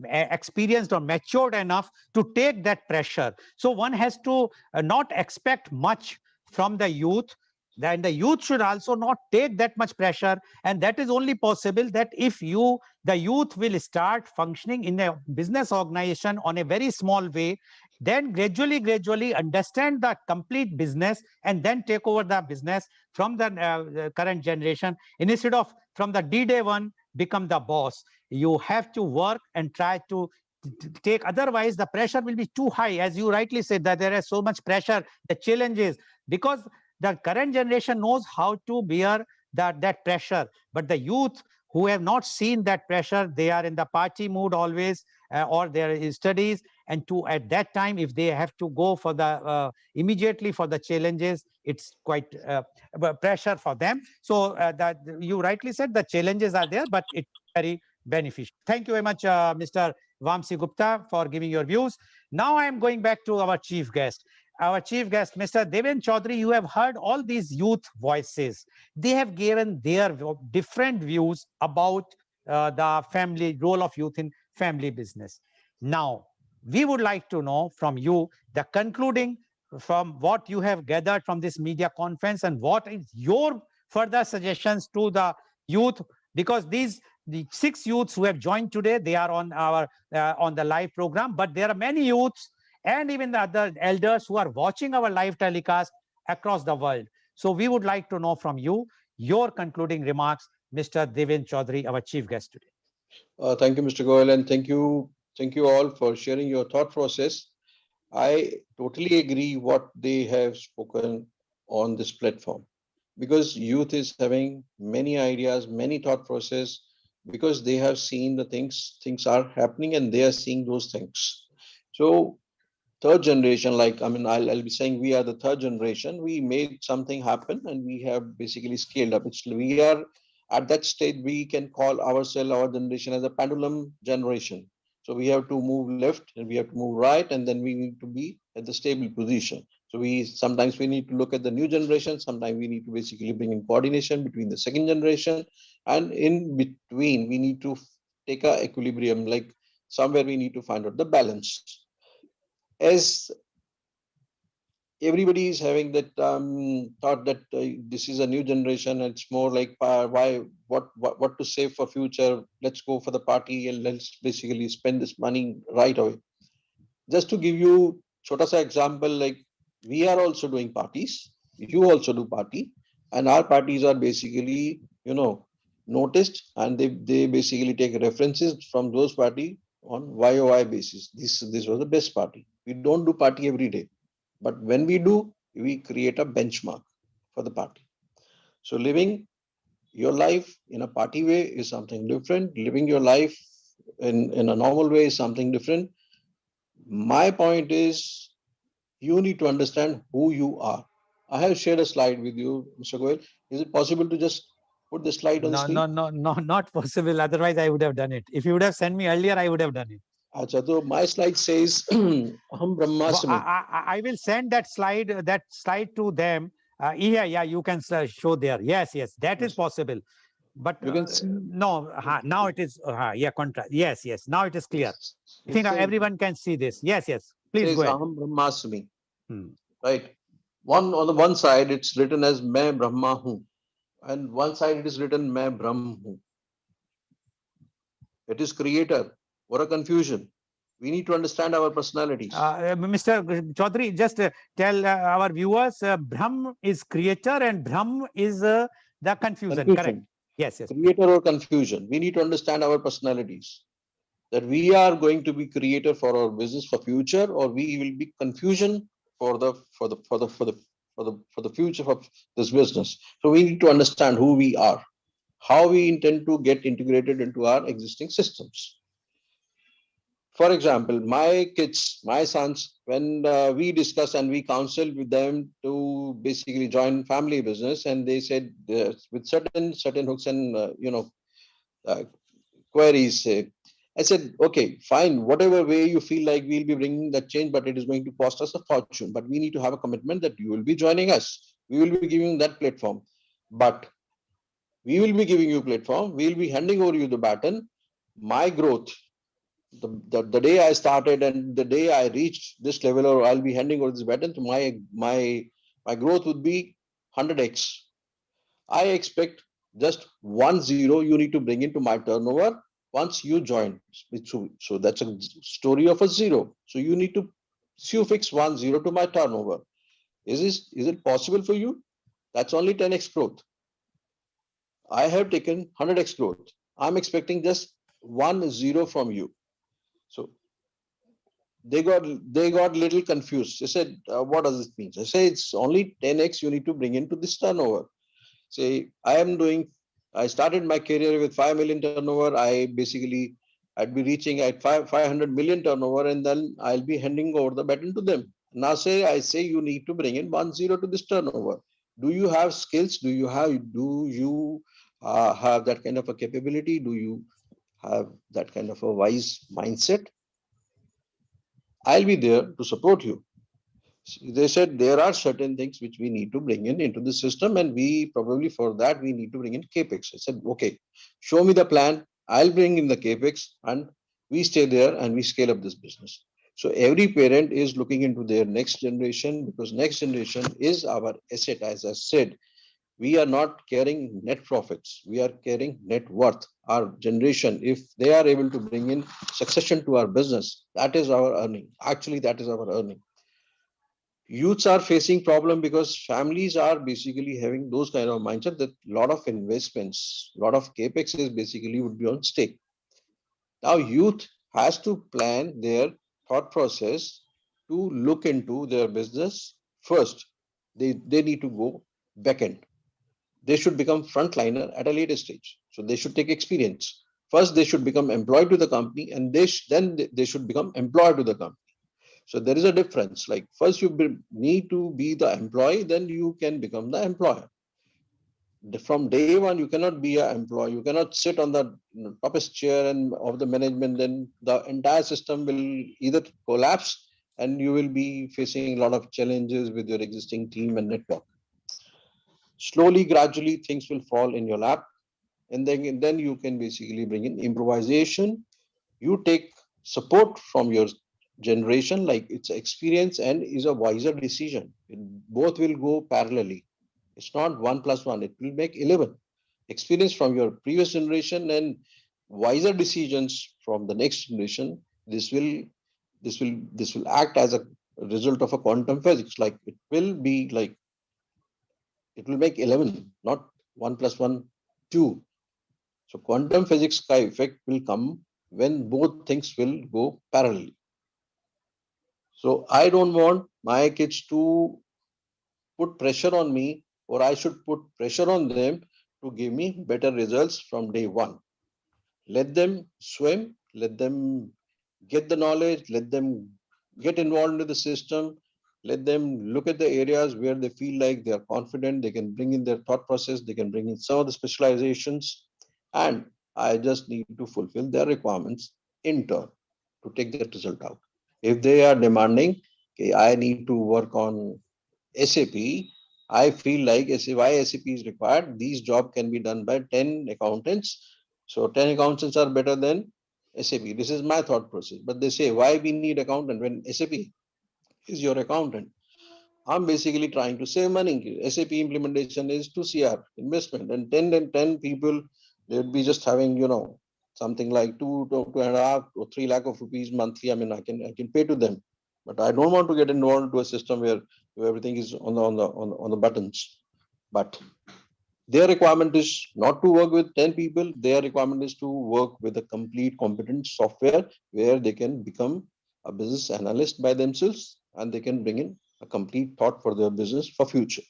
experienced or matured enough to take that pressure. So one has to not expect much from the youth. Then the youth should also not take that much pressure, and that is only possible that if the youth will start functioning in a business organization on a very small way, then gradually understand the complete business, and then take over the business from the current generation, instead of from the D-Day one become the boss. You have to work and try to take, otherwise the pressure will be too high. As you rightly said, that there is so much pressure, the challenges, because the current generation knows how to bear that pressure, but the youth who have not seen that pressure, they are in the party mood always, or their studies, and to at that time, if they have to go for the immediately for the challenges, it's quite pressure for them. So that you rightly said, the challenges are there, but it's very beneficial. Thank you very much, Mr. Vamsi Gupta, for giving your views. Now I am going back to our chief guest. Our chief guest, Mr. Deven Chaudhary, you have heard all these youth voices. They have given their different views about the family role of youth in family business. Now, we would like to know from you the concluding from what you have gathered from this media conference and what is your further suggestions to the youth, because the 6 youths who have joined today, they are on our on the live program, but there are many youths and even the other elders who are watching our live telecast across the world. So we would like to know from you your concluding remarks, Mr. Deven Chaudhary, our chief guest today. Thank you, Mr. Goel, and thank you all for sharing your thought process. I totally agree what they have spoken on this platform, because youth is having many ideas, many thought process, because they have seen the things are happening and they are seeing those things. So third generation, like, I mean, I'll be saying we are the third generation. We made something happen and we have basically scaled up. We are at that stage, we can call ourselves, our generation, as a pendulum generation. So we have to move left and we have to move right, and then we need to be at the stable position. So sometimes we need to look at the new generation. Sometimes we need to basically bring in coordination between the second generation, and in between we need to take a equilibrium, like somewhere we need to find out the balance. As everybody is having that thought that this is a new generation, it's more like why what to save for future, let's go for the party and let's basically spend this money right away. Just to give you chota sa example, like, we are also doing parties, you also do party, and our parties are basically, noticed, and they basically take references from those party on YOY basis. This was the best party. We don't do party every day, but when we do, we create a benchmark for the party. So living your life in a party way is something different. Living your life in a normal way is something different. My point is, you need to understand who you are. I have shared a slide with you, Mr. Goel. Is it possible to just put the slide on the No, screen? no, no, no, not possible. Otherwise, I would have done it. If you would have sent me earlier, I would have done it. Acha, so my slide says, Aham Brahmasmi. I will send that slide to them. Yeah, you can show there. Yes, that is Yes. possible. But You can see no, now it is, yeah, contrast. Yes, now it is clear. I it think says, everyone can see this. Yes, please says go ahead. Aham Brahmasmi. Hmm. Right. On the one side, it's written as Main Brahma Hu, and one side it is written Main Brahm Hu. It is creator. What a confusion. We need to understand our personalities. Mr. Chaudhary, just tell our viewers, Brahm is creator and Brahm is the confusion, correct? Confusion. Yes, Creator or confusion. We need to understand our personalities. That we are going to be creator for our business for future, or we will be confusion for the future of this business. So we need to understand who we are, how we intend to get integrated into our existing systems. For example, my kids, my sons, when we discuss and we counsel with them to basically join family business, and they said with certain hooks and uh, queries. I said, okay, fine, whatever way you feel like we'll be bringing that change, but it is going to cost us a fortune. But we need to have a commitment that you will be joining us. We will be giving you that platform. But we will be giving you platform. We will be handing over you the baton. My growth, the day I started and the day I reached this level, or I'll be handing over this baton to my growth would be 100x. I expect just 1 0 you need to bring into my turnover once you join. So that's a story of a zero. So you need to suffix 1 0 to my turnover. Is it possible for you? That's only 10x growth. I have taken 100x growth. I'm expecting just 1 0 from you. So they got little confused. They said, what does it mean? I say it's only 10x you need to bring into this turnover. Say, I started my career with 5 million turnover. I'd be reaching at 500 million turnover, and then I'll be handing over the baton to them. Now I say you need to bring in 1 0 to this turnover. Do you have skills? Do you have that kind of a capability? Do you have that kind of a wise mindset, I'll be there to support you. They said there are certain things which we need to bring in into the system, and we probably for that we need to bring in capex. I said, okay, show me the plan. I'll bring in the capex, and we stay there and we scale up this business. So every parent is looking into their next generation, because next generation is our asset. As I said, we are not carrying net profits, we are carrying net worth. Our generation, if they are able to bring in succession to our business, that is our earning. Actually, that is our earning. Youths are facing problem because families are basically having those kind of mindset that a lot of investments, a lot of capex is basically would be on stake. Now youth has to plan their thought process to look into their business first. They need to go back end. They should become frontliner at a later stage. So they should take experience. First, they should become employed to the company, and then they should become employed to the company. So there is a difference. Like first you need to be the employee, then you can become the employer. From day one, you cannot be an employee. You cannot sit on the toppest chair and of the management. Then the entire system will either collapse, and you will be facing a lot of challenges with your existing team and network. Slowly, gradually, things will fall in your lap, and then you can basically bring in improvisation. You take support from your generation, like its experience and is a wiser decision. Both will go parallelly. It's not 1 plus 1, it will make 11. Experience from your previous generation and wiser decisions from the next generation. This will act as a result of a quantum physics. Like it will be like it will make 11, not 1 plus 1 2. So quantum physics effect will come when both things will go parallel. So I don't want my kids to put pressure on me, or I should put pressure on them to give me better results from day one. Let them swim, let them get the knowledge, let them get involved into the system, let them look at the areas where they feel like they are confident, they can bring in their thought process, they can bring in some of the specializations, and I just need to fulfill their requirements in turn to take that result out. If they are demanding, okay, I need to work on SAP, I feel like why SAP is required. These job can be done by 10 accountants. So 10 accountants are better than SAP. This is my thought process. But they say, why we need accountant when SAP is your accountant? I'm basically trying to save money. SAP implementation is 2 CR investment, and 10 people, they would be just having, something like 2.5 or 3 lakh of rupees monthly. I mean, I can pay to them, but I don't want to get involved to a system where everything is on the buttons. But their requirement is not to work with 10 people. Their requirement is to work with a complete competent software where they can become a business analyst by themselves, and they can bring in a complete thought for their business for future.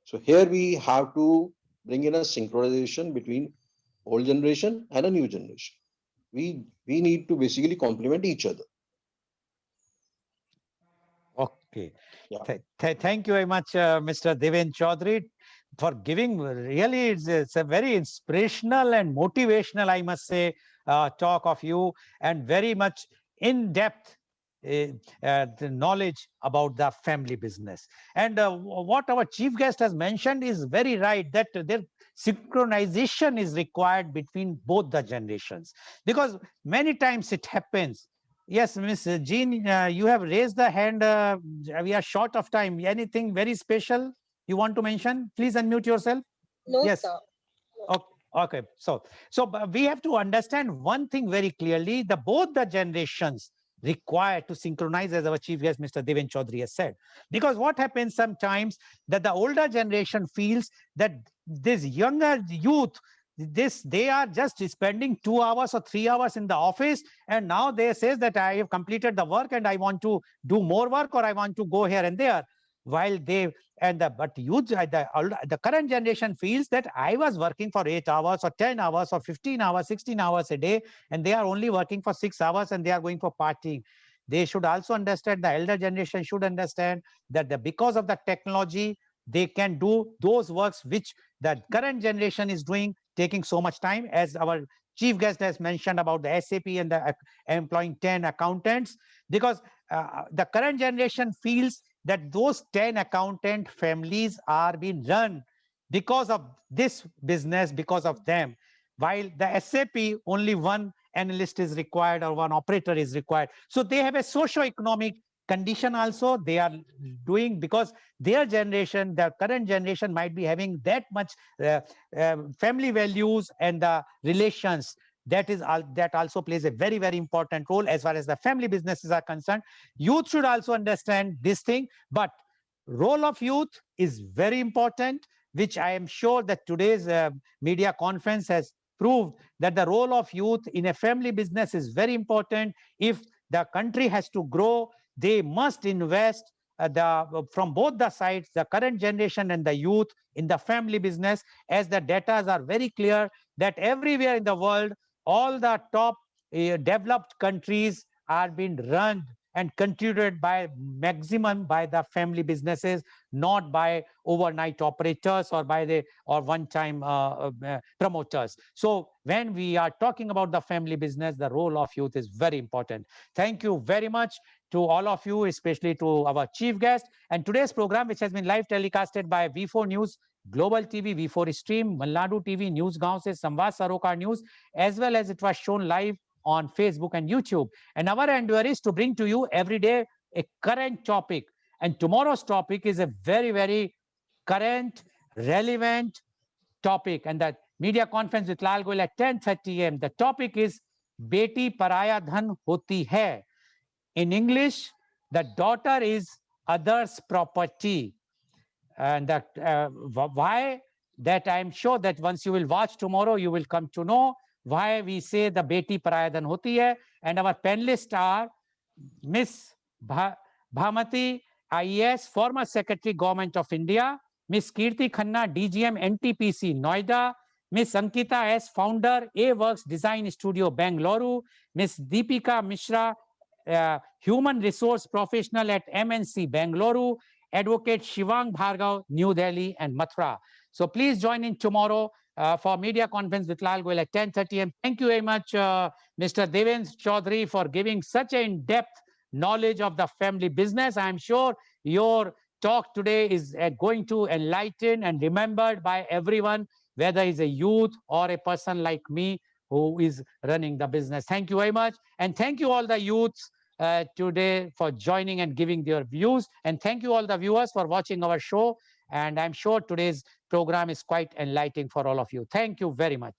So here we have to bring in a synchronization between old generation and a new generation. We need to basically complement each other. Okay. Yeah. Thank you very much, Mr. Deven Chaudhary, for giving really, it's a very inspirational and motivational, I must say, talk of you, and very much in depth the knowledge about the family business. And what our chief guest has mentioned is very right, that their synchronization is required between both the generations, because many times it happens. Yes, Miss Jean, you have raised the hand. We are short of time. Anything very special you want to mention? Please unmute yourself. No, Yes. sir. Okay. So we have to understand one thing very clearly: both the generations require to synchronize, as our chief guest, Mr. Deven Chaudhary, has said. Because what happens sometimes, that the older generation feels that this younger youth, they are just spending 2 hours or 3 hours in the office, and now they says that I have completed the work and I want to do more work, or I want to go here and there, while they but youth, the current generation feels that I was working for 8 hours or 10 hours or 15 hours, 16 hours a day, and they are only working for 6 hours and they are going for partying. They should also understand, the elder generation should understand, that because of the technology, they can do those works which the current generation is doing, taking so much time. As our chief guest has mentioned about the SAP and the employing 10 accountants, because the current generation feels that those 10 accountant families are being run because of this business, because of them, while the SAP only one analyst is required or one operator is required. So they have a socio-economic condition also they are doing, because their generation, the current generation, might be having that much family values and the relations. That also plays a very, very important role as far as the family businesses are concerned. Youth should also understand this thing, but role of youth is very important, which I am sure that today's media conference has proved, that the role of youth in a family business is very important. If the country has to grow, they must invest from both the sides, the current generation and the youth, in the family business, as the data are very clear that everywhere in the world, all the top developed countries are being run and contributed by maximum by the family businesses, not by overnight operators or by the or one-time promoters. So when we are talking about the family business, the role of youth is very important. Thank you very much to all of you, especially to our chief guest. And today's program, which has been live telecasted by V4 News, Global TV, V4 Stream, Malnadu TV, News Gaon se Samvad Saroka News, as well as it was shown live on Facebook and YouTube. And our endeavor is to bring to you every day a current topic. And tomorrow's topic is a very, very current, relevant topic. And that media conference with Lal Goel at 10:30 a.m. The topic is Beti Paraya Dhan Hoti Hai. In English, the daughter is others' property. And that why, that I'm sure that once you will watch tomorrow, you will come to know why we say the Beti Paraya Dhan Hoti Hai. And our panelists are Miss Bhamati, IAS, former Secretary, Government of India; Miss Kirti Khanna, DGM, NTPC, Noida; Miss Ankita S, founder, A-Works Design Studio, Bangalore; Miss Deepika Mishra, Human Resource Professional at MNC, Bangalore; Advocate Shivang Bhargav, New Delhi and Mathura. So please join in tomorrow for media conference with Lal Goel at 10:30 a.m. Thank you very much, Mr. Devendra Chaudhary, for giving such an in-depth knowledge of the family business. I'm sure your talk today is going to enlighten and remembered by everyone, whether it's a youth or a person like me who is running the business. Thank you very much. And thank you all the youths today for joining and giving their views. And thank you all the viewers for watching our show. And I'm sure today's program is quite enlightening for all of you. Thank you very much.